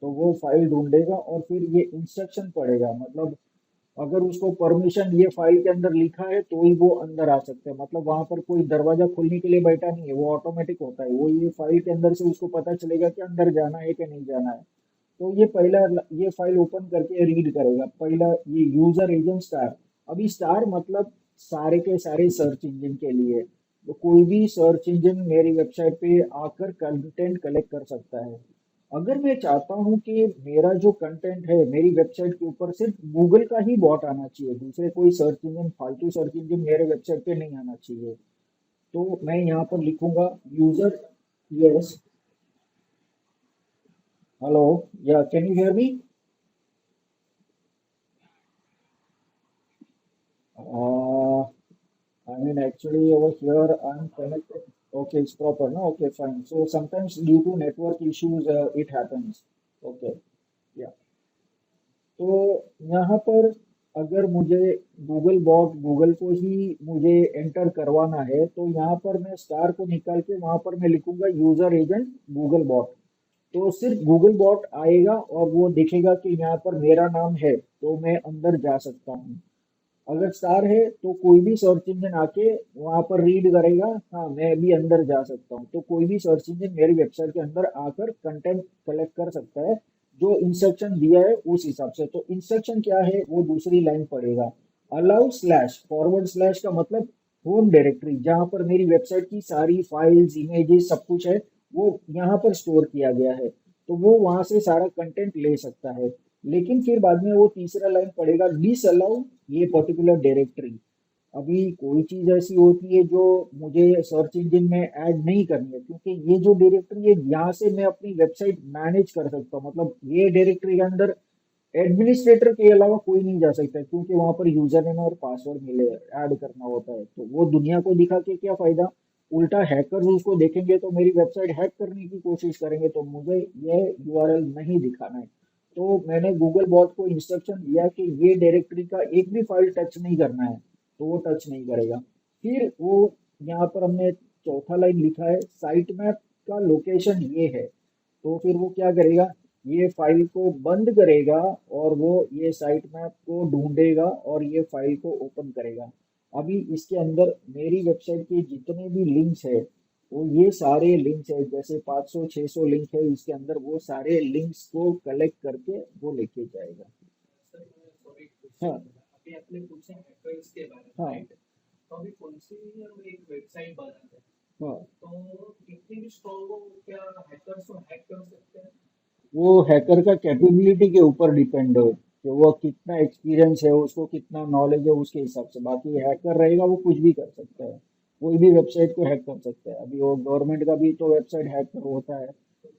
तो वो फाइल ढूंढेगा और फिर ये इंस्ट्रक्शन पढ़ेगा। मतलब अगर उसको परमिशन ये फाइल के अंदर लिखा है तो ही वो अंदर आ सकते हैं। मतलब वहां पर कोई दरवाजा खोलने के लिए बैठा नहीं है, वो ऑटोमेटिक होता है। वो ये फाइल के अंदर से उसको पता चलेगा कि अंदर जाना है कि नहीं जाना है। तो ये पहला, ये फाइल ओपन करके रीड करेगा। पहला ये यूजर एजेंट स्टार। अभी स्टार मतलब सारे के सारे सर्च इंजन के लिए। तो कोई भी सर्च इंजन मेरी वेबसाइट पे आकर कंटेंट कलेक्ट कर सकता है। अगर मैं चाहता हूँ कि मेरा जो कंटेंट है मेरी वेबसाइट के ऊपर सिर्फ गूगल का ही बॉट आना चाहिए, दूसरे कोई सर्च इंजन, फालतू सर्च इंजन मेरे वेबसाइट पे नहीं आना चाहिए, तो मैं यहाँ पर लिखूंगा यूजर। यस। हेलो, या can you hear me? I mean, actually over here I'm connected. Okay, it's proper, no? Okay, fine. So sometimes due to network issues, it happens. Okay, yeah. तो यहाँ पर अगर मुझे गूगल बॉट, गूगल को ही मुझे enter करवाना है, तो यहाँ पर मैं स्टार को निकाल के वहां पर मैं लिखूंगा यूजर एजेंट गूगल बॉट। तो सिर्फ गूगल बॉट आएगा और वो देखेगा कि यहाँ पर मेरा नाम है, तो मैं अंदर जा सकता हूँ। अगर स्टार है तो कोई भी सर्च इंजन आके वहां पर रीड करेगा, हाँ मैं भी अंदर जा सकता हूँ। तो कोई भी सर्च इंजन मेरी वेबसाइट के अंदर आकर कंटेंट कलेक्ट कर सकता है, जो इंस्ट्रक्शन दिया है उस हिसाब से। तो इंस्ट्रक्शन क्या है वो दूसरी लाइन पढ़ेगा। अलाउ स्लैश फॉरवर्ड स्लैश का मतलब होम डायरेक्टरी, जहां पर मेरी वेबसाइट की सारी फाइल्स, इमेजेस, सब कुछ है, वो यहाँ पर स्टोर किया गया है। तो वो वहां से सारा कंटेंट ले सकता है। लेकिन फिर बाद में वो तीसरा लाइन पड़ेगा, डिस अलाउ ये पर्टिकुलर डायरेक्टरी। अभी कोई चीज ऐसी होती है जो मुझे सर्च इंजन में ऐड नहीं करनी है, क्योंकि ये जो डायरेक्टरी है यहाँ से मैं अपनी वेबसाइट मैनेज कर सकता हूँ। मतलब ये डायरेक्टरी के अंदर एडमिनिस्ट्रेटर के अलावा कोई नहीं जा सकता, क्योंकि वहां पर यूजर नेम और पासवर्ड मिले ऐड करना होता है। तो वो दुनिया को दिखा के क्या फायदा? उल्टा हैकर्स उसको देखेंगे तो मेरी वेबसाइट हैक करने की कोशिश करेंगे। तो मुझे यह यूआरएल नहीं दिखाना है। तो मैंने गूगल बॉट को इंस्ट्रक्शन दिया कि ये डायरेक्टरी का एक भी फाइल टच नहीं करना है, तो वो टच नहीं करेगा। फिर वो, यहाँ पर हमने चौथा लाइन लिखा है साइट मैप का लोकेशन ये है। तो फिर वो क्या करेगा? ये फाइल को बंद करेगा और वो ये साइट मैप को ढूंढेगा और ये फाइल को ओपन करेगा। अभी इसके अंदर मेरी वेबसाइट के जितने भी लिंक्स है वो ये सारे लिंक्स है, जैसे 500 600 लिंक है इसके अंदर, वो सारे लिंक्स को कलेक्ट करके वो लेके जाएगा। सर सॉरी हाँ। क्वेश्चन अभी आपने पूछा हैकर्स के बारे में, हाँ। राइट? तो अभी कौन सी हम एक वेबसाइट बनाते हैं, हाँ। तो कितनी भी स्ट्रॉन्ग हो, क्या हैकर्स को हैक कर सकते हैं? वो हैकर का कैपेबिलिटी के ऊपर डिपेंड है कि वो कितना एक्सपीरियंस है, उसको कितना नॉलेज है, उसके हिसाब से। बाकी हैकर रहेगा वो कुछ भी कर सकता है, कोई भी वेबसाइट को हैक कर सकता है। अभी वो गवर्नमेंट का भी तो वेबसाइट हैक होता है,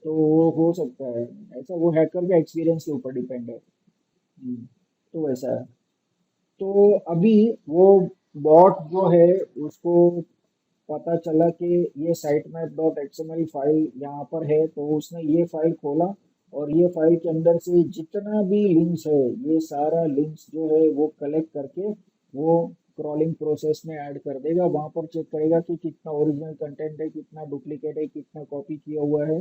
तो वो हो सकता है। ऐसा वो हैकर के एक्सपीरियंस के ऊपर डिपेंड है। तो वैसा है। तो अभी वो बॉट जो है, उसको पता चला कि ये साइटमैप डॉट एक्सएमएल फाइल यहाँ पर है, तो उसने ये फाइल खोला, और ये फाइल के अंदर से जितना भी लिंक्स है, ये सारा लिंक्स जो है वो कलेक्ट करके वो क्रॉलिंग प्रोसेस में ऐड कर देगा। वहां पर चेक करेगा कि कितना ओरिजिनल कंटेंट है, कितना डुप्लीकेट है, कितना कॉपी किया हुआ है।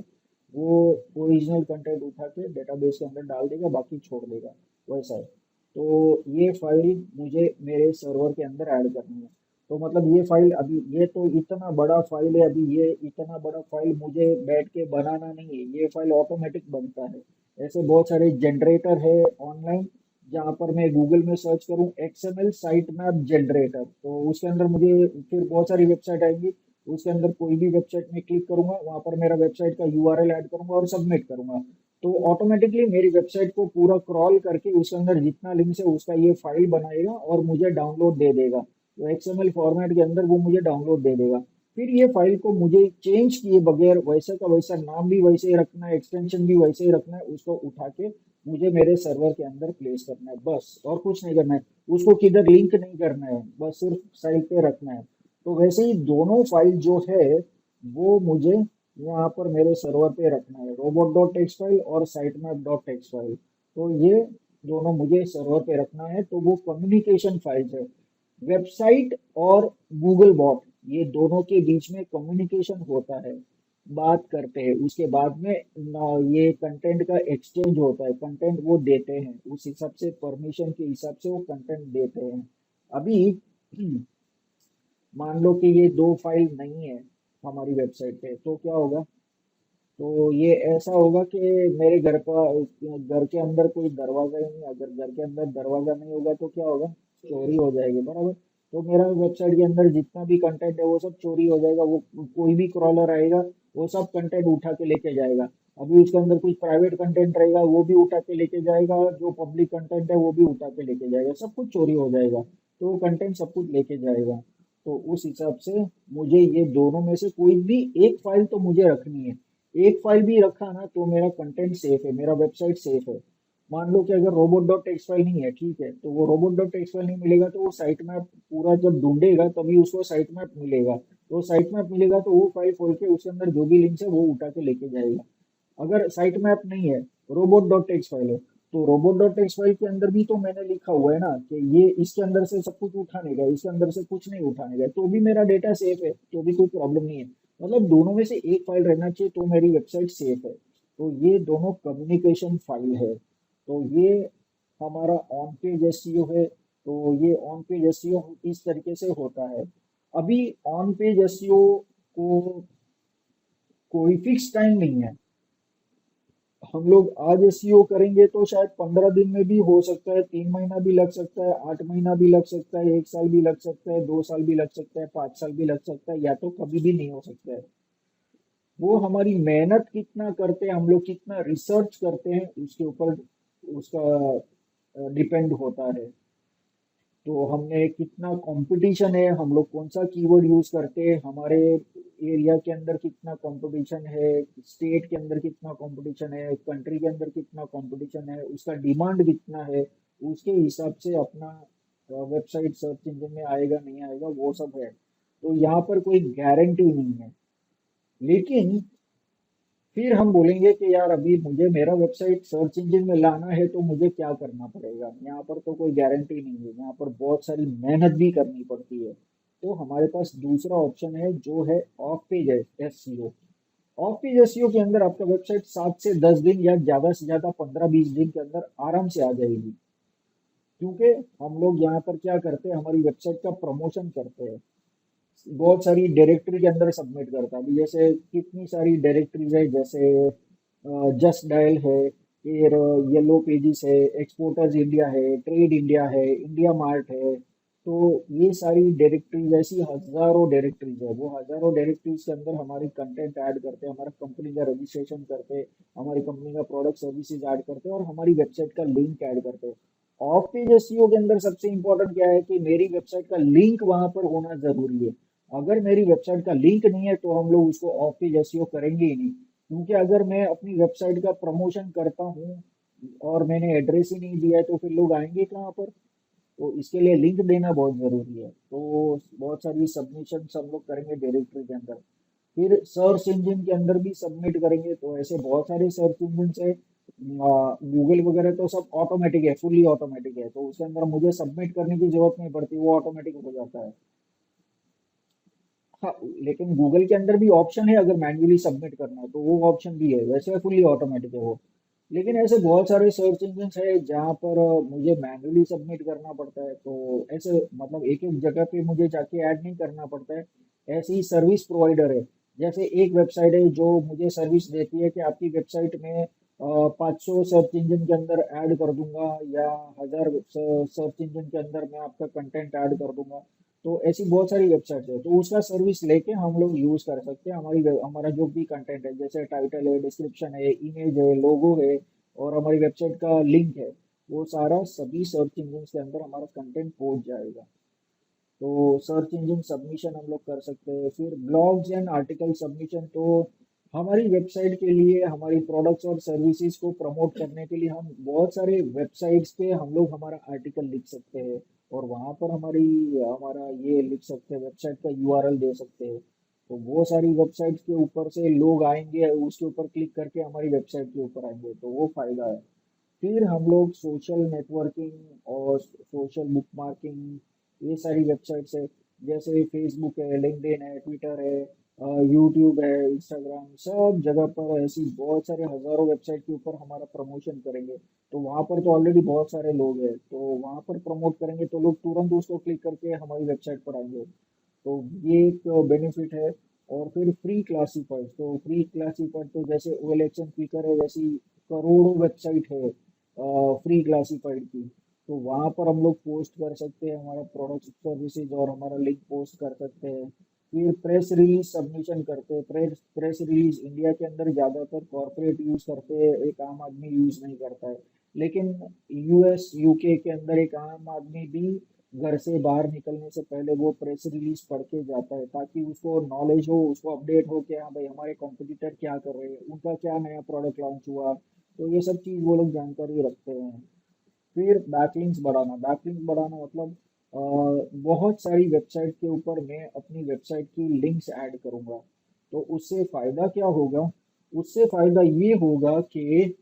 वो ओरिजिनल कंटेंट उठा के डेटाबेस के अंदर डाल देगा, बाकी छोड़ देगा। वैसा है। तो ये फाइल मुझे मेरे सर्वर के अंदर ऐड करनी है। तो मतलब ये फाइल, अभी ये तो इतना बड़ा फाइल है, अभी ये इतना बड़ा फाइल मुझे बैठ के बनाना नहीं है, ये फाइल ऑटोमेटिक बनता है। ऐसे बहुत सारे जनरेटर है ऑनलाइन, जहाँ पर मैं गूगल में सर्च करूँ एक्सएमएल साइट मैप जनरेटर, तो उसके अंदर मुझे फिर बहुत सारी वेबसाइट आएंगी। उसके अंदर कोई भी वेबसाइट में क्लिक करूंगा, वहां पर मेरा वेबसाइट का यूआरएल ऐड करूंगा और सबमिट करूंगा। तो ऑटोमेटिकली मेरी वेबसाइट को पूरा क्रॉल करके उसके अंदर जितना लिंक्स है उसका ये फाइल बनाएगा और मुझे डाउनलोड दे देगा। तो एक्सएमएल फॉर्मेट के अंदर वो मुझे डाउनलोड दे देगा। फिर ये फाइल को मुझे चेंज किए बगैर वैसे का वैसा, नाम भी वैसे ही रखना है, एक्सटेंशन भी वैसे ही रखना है, उसको उठा के मुझे मेरे सर्वर के अंदर प्लेस करना है, बस और कुछ नहीं करना है। उसको किधर लिंक नहीं करना है, बस सिर्फ साइट पे रखना है। तो वैसे ही दोनों फाइल जो है वो मुझे यहाँ पर मेरे सर्वर पे रखना है, रोबोट डॉट टेक्स्ट फाइल और site map dot text file. तो ये दोनों मुझे सर्वर पे रखना है। तो वो कम्युनिकेशन फाइल्स है, वेबसाइट और गूगल बॉट, ये दोनों के बीच में कम्युनिकेशन होता है, बात करते हैं। उसके बाद में ये कंटेंट का एक्सचेंज होता है, कंटेंट वो देते हैं, उस हिसाब से परमिशन के हिसाब से वो कंटेंट देते हैं। अभी मान लो कि ये दो फाइल नहीं है हमारी वेबसाइट पे, तो क्या होगा? तो ये ऐसा होगा कि मेरे घर के अंदर कोई दरवाजा ही नहीं, अगर घर के अंदर दरवाजा नहीं होगा तो क्या होगा? चोरी चोरी हो हो जाएगी। जाएगी, बराबर। तो मेरा वेबसाइट के अंदर जितना भी कंटेंट है वो सब चोरी हो जाएगा। वो कोई भी क्रॉलर आएगा, वो सब कंटेंट उठा के लेके जाएगा। अभी उसके अंदर कुछ प्राइवेट कंटेंट रहेगा, वो भी उठा के लेके जाएगा, जो पब्लिक कंटेंट है वो भी उठा के लेके जाएगा, सब कुछ चोरी हो जाएगा। तो वो कंटेंट सब कुछ लेके जाएगा। तो उस हिसाब से मुझे ये दोनों में से कोई भी एक फाइल तो मुझे रखनी है। एक फाइल भी रखा ना तो मेरा कंटेंट सेफ है, मेरा वेबसाइट सेफ है। मान लो कि अगर रोबोट डॉट टेक्स्ट फाइल नहीं है, ठीक है, तो वो रोबोट डॉट टेक्स्ट फाइल नहीं मिलेगा तो वो साइट मैप पूरा जब ढूंढेगा तभी उसको साइट मैप मिलेगा। तो साइट मैप मिलेगा तो वो फाइल खोल के उसके अंदर जो भी लिंक्स है वो उठा के लेके जाएगा। अगर साइट मैप नहीं है, रोबोट डॉट टेक्स्ट फाइल है, तो रोबोट डॉट टेक्स्ट फाइल के अंदर भी तो मैंने लिखा हुआ है ना कि ये इसके अंदर से सब कुछ उठाने का, इसके अंदर से कुछ नहीं उठाने का, तो भी मेरा डेटा सेफ है, तो भी कोई प्रॉब्लम नहीं है। मतलब दोनों में से एक फाइल रहना चाहिए तो मेरी वेबसाइट सेफ है। तो ये दोनों कम्युनिकेशन फाइल है। तो ये हमारा ऑन पेज एसईओ है। तो ये ऑन पेज एसईओ इस तरीके से होता है। अभी ऑन पेज एसईओ को कोई फिक्स टाइम नहीं है। हम लोग आज एसईओ करेंगे तो शायद 15 दिन में भी हो सकता है, 3 महीना भी लग सकता है, 8 महीना भी लग सकता है, 1 साल भी लग सकता है, 2 साल भी लग सकता है, 5 साल भी लग सकता है, या तो कभी भी नहीं हो सकता है। वो हमारी मेहनत कितना करते हैं, हम लोग कितना रिसर्च करते हैं उसके ऊपर उसका डिपेंड होता है। तो हमने कितना कंपटीशन है, हम लोग कौन सा कीवर्ड यूज करते हैं, हमारे एरिया के अंदर कितना कंपटीशन है, स्टेट के अंदर कितना कंपटीशन है, कंट्री के अंदर कितना कंपटीशन है, उसका डिमांड कितना है, उसके हिसाब से अपना वेबसाइट सर्च इंजन में आएगा नहीं आएगा वो सब है। तो यहाँ पर कोई गारंटी नहीं है। लेकिन फिर हम बोलेंगे कि यार अभी मुझे मेरा वेबसाइट सर्च इंजन में लाना है तो मुझे क्या करना पड़ेगा? यहाँ पर तो कोई गारंटी नहीं है, यहाँ पर बहुत सारी मेहनत भी करनी पड़ती है। तो हमारे पास दूसरा ऑप्शन है जो है of page SEO. Of page SEO के अंदर आपका वेबसाइट 7 से 10 दिन या ज्यादा से ज्यादा 15-20 दिन के अंदर आराम से आ जाएगी। क्योंकि हम लोग यहाँ पर क्या करते हैं, हमारी वेबसाइट का प्रमोशन करते हैं। बहुत सारी डायरेक्टरी के अंदर सबमिट करता है। अभी जैसे कितनी सारी डायरेक्टरीज है, जैसे जस्ट डायल है, फिर येलो पेजेस है, एक्सपोर्टर्स इंडिया है, ट्रेड इंडिया है, इंडिया मार्ट है। तो ये सारी डायरेक्टरीज, ऐसी हजारों डायरेक्टरीज है। वो हजारों डायरेक्टरीज के अंदर हमारी कंटेंट ऐड करते हैं, हमारा कंपनी का रजिस्ट्रेशन करते हैं, हमारी कंपनी का प्रोडक्ट सर्विसेज ऐड करते हैं और हमारी वेबसाइट का लिंक ऐड करते हैं। ऑफ पेज एसईओ के अंदर सबसे इंपॉर्टेंट क्या है कि मेरी वेबसाइट का लिंक वहां पर होना जरूरी है। अगर मेरी वेबसाइट का लिंक नहीं है तो हम लोग उसको ऑफ पेज एसईओ करेंगे ही नहीं, क्योंकि अगर मैं अपनी वेबसाइट का प्रमोशन करता हूँ और मैंने एड्रेस ही नहीं दिया है तो फिर लोग आएंगे कहाँ पर। तो इसके लिए लिंक देना बहुत जरूरी है। तो बहुत सारी सबमिशन हम लोग करेंगे डायरेक्टरी के अंदर। फिर सर्च इंजन के अंदर भी सबमिट करेंगे। तो ऐसे बहुत सारे सर्च इंजन है, गूगल वगैरह तो सब ऑटोमेटिक है, फुली ऑटोमेटिक है, तो उसके अंदर मुझे सबमिट करने की जरूरत नहीं पड़ती, वो ऑटोमेटिक हो जाता है। हाँ, लेकिन गूगल के अंदर भी ऑप्शन है, अगर मैन्युअली सबमिट करना है तो वो ऑप्शन भी है, वैसे फुली ऑटोमेटिक है वो। लेकिन ऐसे बहुत सारे सर्च इंजन है जहाँ पर मुझे मैन्युअली सबमिट करना पड़ता है। तो ऐसे मतलब एक एक जगह पे मुझे जाके ऐड नहीं करना पड़ता है। ऐसे ही सर्विस प्रोवाइडर है, जैसे एक वेबसाइट है जो मुझे सर्विस देती है कि आपकी वेबसाइट में 500 सर्च इंजन के अंदर ऐड कर दूंगा, या 1000 सर्च इंजन के अंदर मैं आपका कंटेंट ऐड कर दूंगा। तो ऐसी बहुत सारी वेबसाइट है, तो उसका सर्विस लेके हम लोग यूज कर सकते हैं। हमारा जो भी कंटेंट है, जैसे टाइटल है, डिस्क्रिप्शन है, इमेज है, लोगो है और हमारी वेबसाइट का लिंक है, वो सारा सभी सर्च इंजन के अंदर हमारा कंटेंट पहुंच जाएगा। तो सर्च इंजन सबमिशन हम लोग कर सकते हैं। फिर ब्लॉग्स एंड आर्टिकल सबमिशन, तो हमारी वेबसाइट के लिए, हमारी प्रोडक्ट्स और सर्विसेज को प्रमोट करने के लिए हम बहुत सारे वेबसाइट्स पे हम लोग हमारा आर्टिकल लिख सकते हैं और वहाँ पर हमारा ये लिख सकते हैं, वेबसाइट का यूआरएल दे सकते हैं। तो वो सारी वेबसाइट्स के ऊपर से लोग आएंगे, उसके ऊपर क्लिक करके हमारी वेबसाइट के ऊपर आएंगे, तो वो फायदा है। फिर हम लोग सोशल नेटवर्किंग और सोशल बुकमार्किंग, ये सारी वेबसाइट्स है, जैसे फेसबुक है, लिंक्डइन है, ट्विटर है, यूट्यूब है, इंस्टाग्राम, सब जगह पर ऐसी बहुत सारे हजारों वेबसाइट के ऊपर हमारा प्रमोशन करेंगे। तो वहां पर तो ऑलरेडी बहुत सारे लोग हैं, तो वहां पर प्रमोट करेंगे तो लोग तुरंत उसको क्लिक करके हमारी वेबसाइट पर आएंगे। तो ये एक बेनिफिट है। और फिर फ्री क्लासीफाइड, तो फ्री क्लासीफाइड तो जैसे ओएलएक्स एंड क्विकर है, वैसी करोड़ों वेबसाइट है फ्री क्लासीफाइड की। तो वहां पर हम लोग पोस्ट कर सकते हैं हमारा प्रोडक्ट सर्विसेज और हमारा लिंक पोस्ट कर सकते हैं। फिर प्रेस रिलीज सबमिशन करते हैं। प्रेस रिलीज इंडिया के अंदर ज्यादातर कॉर्पोरेट यूज करते हैं, एक आम आदमी यूज नहीं करता है। लेकिन यूएस यूके के अंदर एक आम आदमी भी घर से बाहर निकलने से पहले वो प्रेस रिलीज पढ़ के जाता है, ताकि उसको नॉलेज हो, उसको अपडेट हो कि हाँ भाई हमारे कॉम्पिटिटर क्या कर रहे हैं, उनका क्या नया प्रोडक्ट लॉन्च हुआ। तो ये सब चीज वो लोग जानकारी रखते हैं। फिर बैकलिंक्स बढ़ाना मतलब बहुत सारी वेबसाइट के ऊपर मैं अपनी वेबसाइट की लिंक्स ऐड करूंगा। तो उससे फायदा क्या होगा? उससे फायदा ये होगा कि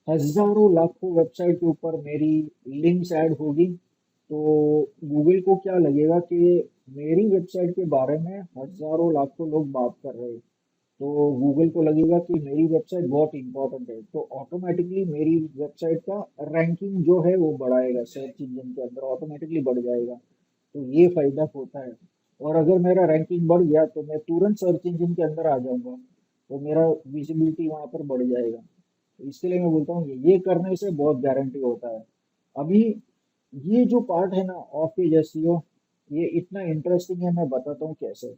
हजारों लाखों वेबसाइट के ऊपर मेरी लिंक्स ऐड होगी। तो गूगल को क्या लगेगा कि मेरी वेबसाइट के बारे में हजारों लाखों लोग बात कर रहे हैं, तो गूगल को लगेगा कि मेरी वेबसाइट बहुत इंपॉर्टेंट है, तो ऑटोमेटिकली मेरी वेबसाइट का रैंकिंग जो है वो बढ़ाएगा, सर्च इंजन के अंदर ऑटोमेटिकली बढ़ जाएगा। तो ये फायदा होता है। और अगर मेरा रैंकिंग बढ़ गया तो मैं तुरंत सर्च इंजन के अंदर आ जाऊंगा, तो मेरा विजिबिलिटी वहां पर बढ़ जाएगा। तो इसके लिए मैं बोलता हूँ ये करने से बहुत गारंटी होता है। अभी ये जो पार्ट है ना ऑफ पेज एसईओ, ये इतना इंटरेस्टिंग है, मैं बताता हूँ कैसे।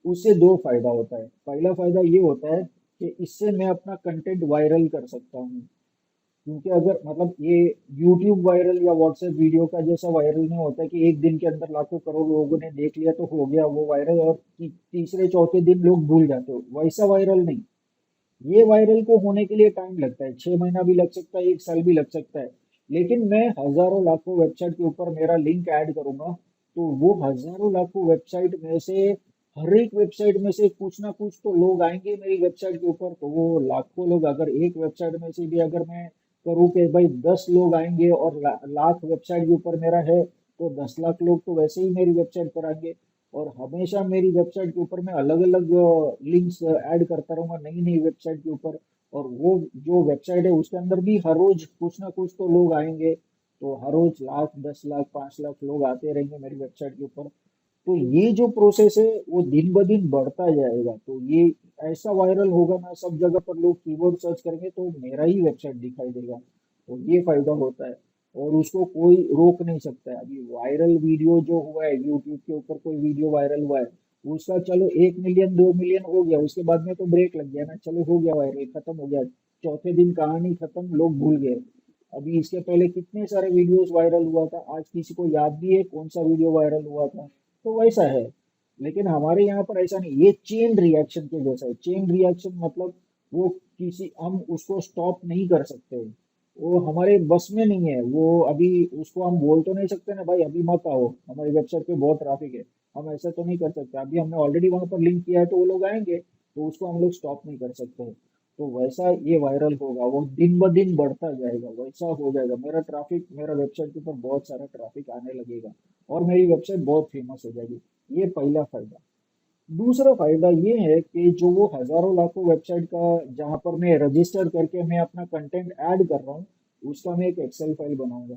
उससे दो फायदा होता है। पहला फायदा ये होता है कि इससे मैं अपना कंटेंट वायरल कर सकता हूँ। क्योंकि अगर मतलब ये यूट्यूब वायरल या व्हाट्सएप वीडियो का जैसा वायरल नहीं होता कि एक दिन के अंदर लाखों करोड़ लोगों ने देख लिया तो हो गया वो वायरल, और तीसरे चौथे दिन लोग भूल जाते हो, वैसा वायरल नहीं। ये वायरल को होने के लिए टाइम लगता है, 6 महीना भी लग सकता है, 1 साल भी लग सकता है। लेकिन मैं हजारों लाखों वेबसाइट के ऊपर मेरा लिंक ऐड करूंगा, तो वो हजारों लाखों वेबसाइट में से हर एक वेबसाइट में से कुछ ना कुछ तो लोग आएंगे मेरी वेबसाइट के ऊपर। तो वो लाखों लोग, अगर एक वेबसाइट में से भी अगर मैं करूँ कि भाई 10 लोग आएंगे और लाख वेबसाइट के ऊपर मेरा है, तो 10 लाख लोग तो वैसे ही मेरी वेबसाइट पर आएंगे। और हमेशा मेरी वेबसाइट के ऊपर मैं अलग अलग लिंक्स ऐड करता रहूंगा नई नई वेबसाइट के ऊपर। और वो जो वेबसाइट है उसके अंदर भी हर रोज कुछ ना कुछ तो लोग आएंगे। तो हर रोज लाख, 10 लाख, 5 लाख लोग आते रहेंगे मेरी वेबसाइट के ऊपर। तो ये जो प्रोसेस है वो दिन ब दिन बढ़ता जाएगा। तो ये ऐसा वायरल होगा ना, सब जगह पर लोग कीवर्ड सर्च करेंगे तो मेरा ही वेबसाइट दिखाई देगा। तो ये फायदा होता है और उसको कोई रोक नहीं सकता है। अभी वायरल वीडियो जो हुआ है यूट्यूब के ऊपर, कोई वीडियो वायरल हुआ है, उसका चलो 1 मिलियन 2 मिलियन हो गया, उसके बाद में तो ब्रेक लग गया ना, चलो हो गया वायरल, खत्म हो गया, चौथे दिन कहानी खत्म, लोग भूल गए। अभी इसके पहले कितने सारे वीडियोस वायरल हुआ था, आज किसी को याद भी है कौन सा वीडियो वायरल हुआ था। तो वैसा है। लेकिन हमारे यहाँ पर ऐसा नहीं, ये चेन रिएक्शन के जैसा है। चेन रिएक्शन मतलब वो किसी, हम उसको स्टॉप नहीं कर सकते, वो हमारे बस में नहीं है। वो अभी उसको हम बोल तो नहीं सकते ना भाई अभी मत आओ, हमारी वेबसाइट पे बहुत ट्रैफिक है, हम ऐसा तो नहीं कर सकते। अभी हमने ऑलरेडी वहां पर लिंक किया है तो वो लोग आएंगे, तो उसको हम लोग स्टॉप नहीं कर सकते। तो वैसा ये वायरल होगा, वो दिन ब दिन बढ़ता जाएगा, वैसा हो जाएगा। मेरा ट्रैफिक, मेरा वेबसाइट के ऊपर बहुत सारा ट्रैफिक आने लगेगा और मेरी वेबसाइट बहुत फेमस हो जाएगी। ये पहला फायदा। दूसरा फायदा ये है कि जो वो हजारों लाखों वेबसाइट का, जहां पर मैं रजिस्टर करके मैं अपना कंटेंट ऐड कर रहा हूँ, उसका मैं एक एक्सेल फाइल बनाऊंगा।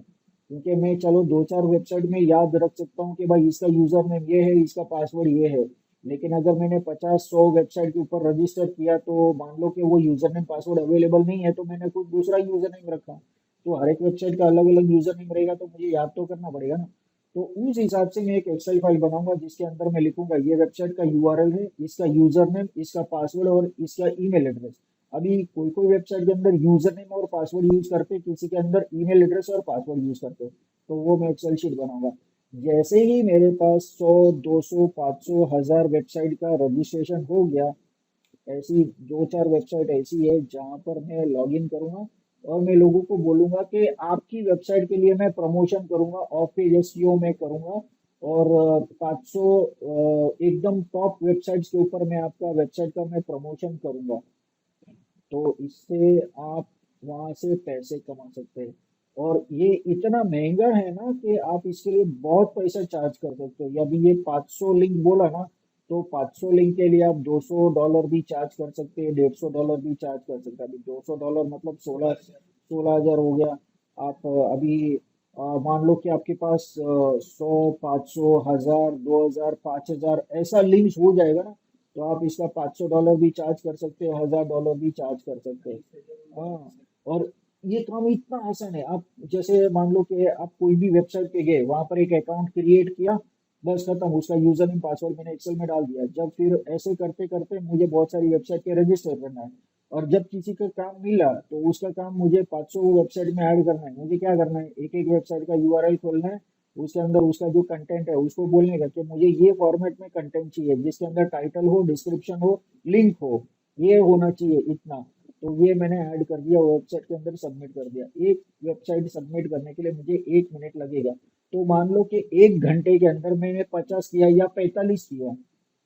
क्योंकि मैं चलो 2 4 वेबसाइट में याद रख सकता हूँ कि भाई इसका यूजर नेम ये है, इसका पासवर्ड ये है। लेकिन अगर मैंने 50 100 वेबसाइट के ऊपर रजिस्टर किया, तो मान लो कि वो यूजर नेम पासवर्ड अवेलेबल नहीं है, तो मैंने कुछ दूसरा यूजर नेम रखा, तो हर एक वेबसाइट का अलग अलग यूजर नेम रहेगा, तो मुझे याद तो करना पड़ेगा ना। तो उस हिसाब से मैं एक एक्सेल फाइल बनाऊंगा जिसके अंदर मैं लिखूंगा ये वेबसाइट का यूआरएल है, इसका यूजर नेम, इसका पासवर्ड और इसका ईमेल एड्रेस। अभी कोई कोई वेबसाइट के अंदर यूजर नेम और पासवर्ड यूज करते, किसी के अंदर ईमेल एड्रेस और पासवर्ड यूज करते, तो वो मैं एक्सेल शीट बनाऊंगा। जैसे ही मेरे पास 100 200 500 1000 वेबसाइट का रजिस्ट्रेशन हो गया, ऐसी 2 4 वेबसाइट ऐसी है जहां पर मैं लॉग इन करूंगा और मैं लोगों को बोलूंगा कि आपकी वेबसाइट के लिए मैं प्रमोशन करूंगा, ऑफ पेज एसईओ में करूंगा। और 500 एकदम टॉप वेबसाइट्स के ऊपर मैं आपका वेबसाइट का मैं प्रमोशन करूंगा। तो इससे आप वहां से पैसे कमा सकते हैं। और ये इतना महंगा है ना कि आप इसके लिए बहुत पैसा चार्ज कर सकते हो। अभी ये 500 लिंक बोला ना, तो 500 लिंक के लिए आप $200 भी चार्ज कर सकते हैं, $150 भी चार्ज कर सकते हैं। अभी $200 मतलब 16 16 हजार हो गया। आप अभी मान लो कि आपके पास 100 500 1000 2000 5000 ऐसा लिंक्स हो जाएगा ना, तो आप इसका $500 भी चार्ज कर सकते हैं, $1000 भी चार्ज कर सकते हैं। हाँ। और ये काम इतना आसान है। आप जैसे मान लो कि आप कोई भी वेबसाइट पे गए, वहां पर एक अकाउंट क्रिएट किया, बस खत्म, उसका यूजर नेम पासवर्ड मैंने एक्सेल में डाल दिया। जब फिर ऐसे करते करते मुझे बहुत सारी वेबसाइट पे रजिस्टर करना है, और जब किसी का काम मिला तो उसका काम मुझे 500 वेबसाइट में ऐड करना है। मुझे क्या करना है, एक एक वेबसाइट का यूआरएल खोलना है, उसके अंदर उसका जो कंटेंट है उसको बोलने का कि मुझे ये फॉर्मेट में कंटेंट चाहिए, जिसके अंदर टाइटल हो, डिस्क्रिप्शन हो, लिंक हो, ये होना चाहिए इतना। तो ये मैंने ऐड कर दिया, वेबसाइट के अंदर सबमिट कर दिया। एक वेबसाइट सबमिट करने के लिए मुझे 1 मिनट लगेगा। तो मान लो कि 1 घंटे के अंदर मैंने 50 किया या 45 किया,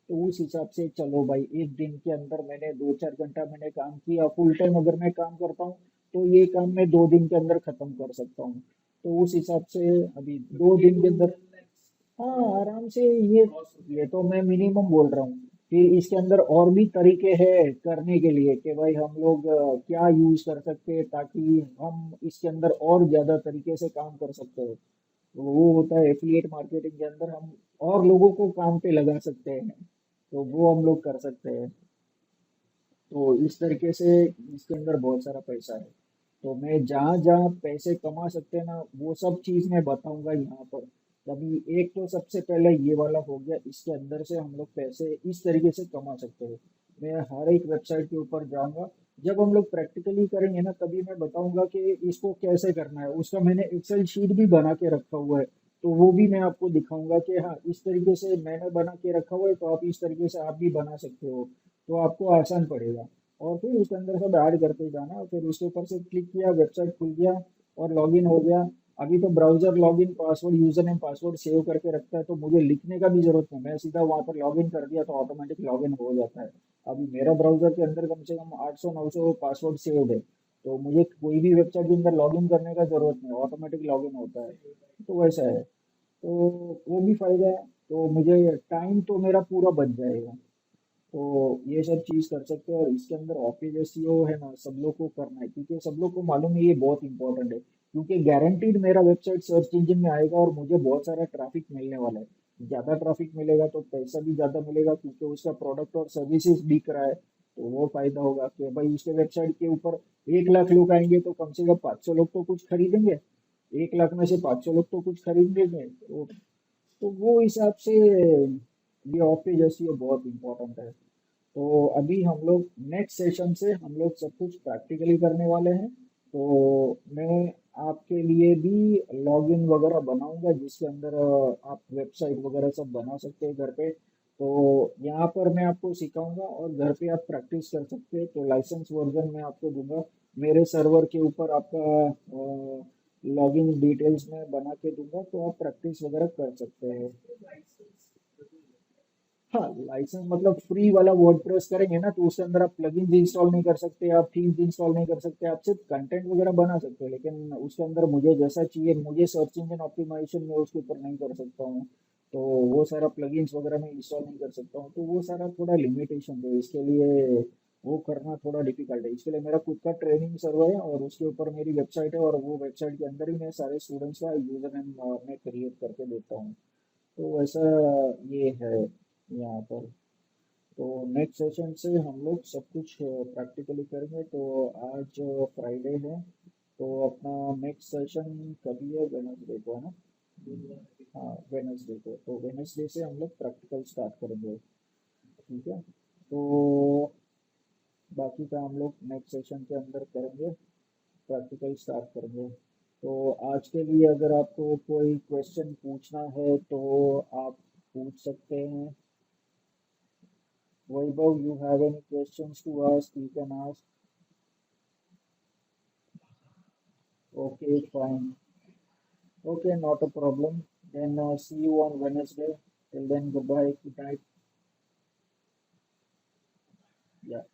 तो उस हिसाब से चलो भाई, एक दिन के अंदर मैंने 2 4 घंटा मैंने काम किया। फुल टाइम अगर मैं काम करता हूँ तो ये काम मैं 2 दिन के अंदर खत्म कर सकता हूँ। तो उस हिसाब से अभी 2 दिन के अंदर, 10 lakhs हाँ आराम से। ये gross ये तो मैं मिनिमम बोल रहा हूँ। फिर इसके अंदर और भी तरीके हैं करने के लिए कि भाई हम लोग क्या यूज कर सकते हैं ताकि हम इसके अंदर और ज्यादा तरीके से काम कर सकते हैं। तो वो होता है एफिलिएट मार्केटिंग के अंदर हम और लोगों को काम पे लगा सकते हैं, तो वो हम लोग कर सकते हैं। तो इस तरीके से इसके अंदर बहुत सारा पैसा है। तो मैं जहाँ जहाँ पैसे कमा सकते हैं ना, वो सब चीज़ मैं बताऊंगा यहाँ पर। अभी एक तो सबसे पहले ये वाला हो गया, इसके अंदर से हम लोग पैसे इस तरीके से कमा सकते हैं। मैं हर एक वेबसाइट के ऊपर जाऊंगा, जब हम लोग प्रैक्टिकली करेंगे ना तभी मैं बताऊंगा कि इसको कैसे करना है। उसका मैंने एक्सेल शीट भी बना के रखा हुआ है, तो वो भी मैं आपको दिखाऊंगा कि हाँ इस तरीके से मैंने बना के रखा हुआ है, तो आप इस तरीके से आप भी बना सकते हो, तो आपको आसान पड़ेगा। और फिर उसके अंदर सब ऐड करते जाना, और फिर उसके ऊपर से क्लिक किया, वेबसाइट खुल गया और लॉगिन हो गया। अभी तो browser login password, user name password save करके रखता है, तो मुझे लिखने का भी जरूरत नहीं, मैं सीधा वहां पर लॉगिन कर दिया तो ऑटोमेटिक लॉगिन हो जाता है। अभी मेरा ब्राउजर के अंदर कम से कम 800 900 पासवर्ड सेव्ड है, तो मुझे कोई भी वेबसाइट के अंदर लॉगिन करने का जरूरत नहीं, ऑटोमेटिक लॉगिन होता है। तो वैसा है। तो वो भी फायदा है। तो मुझे टाइम तो मेरा पूरा बच जाएगा। तो ये सब चीज कर सकते हैं। और इसके अंदर ऑफिस एसईओ है ना, सब लोग को करना है, क्योंकि सब लोग को मालूम है ये बहुत इंपॉर्टेंट है। क्योंकि गारंटीड मेरा वेबसाइट सर्च इंजन में आएगा और मुझे बहुत सारा ट्रैफिक मिलने वाला है। ज्यादा ट्रैफिक मिलेगा तो पैसा भी ज्यादा मिलेगा, क्योंकि उसका प्रोडक्ट और सर्विसेज बिक रहा है, तो वो फायदा होगा कि भाई उसके वेबसाइट के ऊपर 1 लाख लोग आएंगे तो कम से कम 500 लोग तो कुछ खरीदेंगे, 1 लाख में से 500 लोग तो कुछ खरीदेंगे, तो वो हिसाब से ये ऑफिस जैसी ये बहुत इंपॉर्टेंट है। तो अभी हम लोग नेक्स्ट सेशन से हम लोग सब कुछ प्रैक्टिकली करने वाले हैं। तो मैं आपके लिए भी लॉगिन वगैरह बनाऊंगा, जिसके अंदर आप वेबसाइट वगैरह सब बना सकते हैं घर पे। तो यहाँ पर मैं आपको सिखाऊंगा और घर पे आप प्रैक्टिस कर सकते हैं। तो लाइसेंस वर्जन मैं आपको दूंगा, मेरे सर्वर के ऊपर आपका लॉगिन डिटेल्स में बना के दूंगा, तो आप प्रैक्टिस वगैरह कर सकते हैं। हाँ, लाइसेंस मतलब फ्री वाला वर्डप्रेस करेंगे ना, तो उसके अंदर आप प्लगइन्स इंस्टॉल नहीं कर सकते, आप थीम्स इंस्टॉल नहीं कर सकते, आप सिर्फ कंटेंट वगैरह बना सकते हैं, लेकिन उसके अंदर मुझे जैसा चाहिए, मुझे सर्च इंजन ऑप्टिमाइजेशन में उसके ऊपर नहीं कर सकता हूँ। तो वो सारा प्लगइन्स वगैरह मैं इंस्टॉल नहीं कर सकता हूँ, तो वो सारा थोड़ा लिमिटेशन है, इसके लिए वो करना थोड़ा डिफिकल्ट है। इसके लिए मेरा खुद का ट्रेनिंग सर्वर है और उसके ऊपर मेरी वेबसाइट है, और वो वेबसाइट के अंदर ही मैं सारे स्टूडेंट्स का यूजर नेम मैं क्रिएट करके देता हूँ। तो वैसा ये है यहाँ पर। तो नेक्स्ट सेशन से हम लोग सब कुछ प्रैक्टिकली करेंगे। तो आज फ्राइडे है, तो अपना नेक्स्ट सेशन कभी है? वेनसडे को है ना? हाँ, वेनसडे को। तो वेनसडे से हम लोग प्रैक्टिकल स्टार्ट करेंगे। ठीक है, तो बाकी का हम लोग नेक्स्ट सेशन के अंदर करेंगे, प्रैक्टिकल स्टार्ट करेंगे। तो आज के लिए अगर आपको कोई क्वेश्चन पूछना है तो आप पूछ सकते हैं। Vaibhav, you have any questions to ask, you can ask. Okay, fine. Okay, not a problem. Then see you on Wednesday. Till then, goodbye. Good night. Yeah.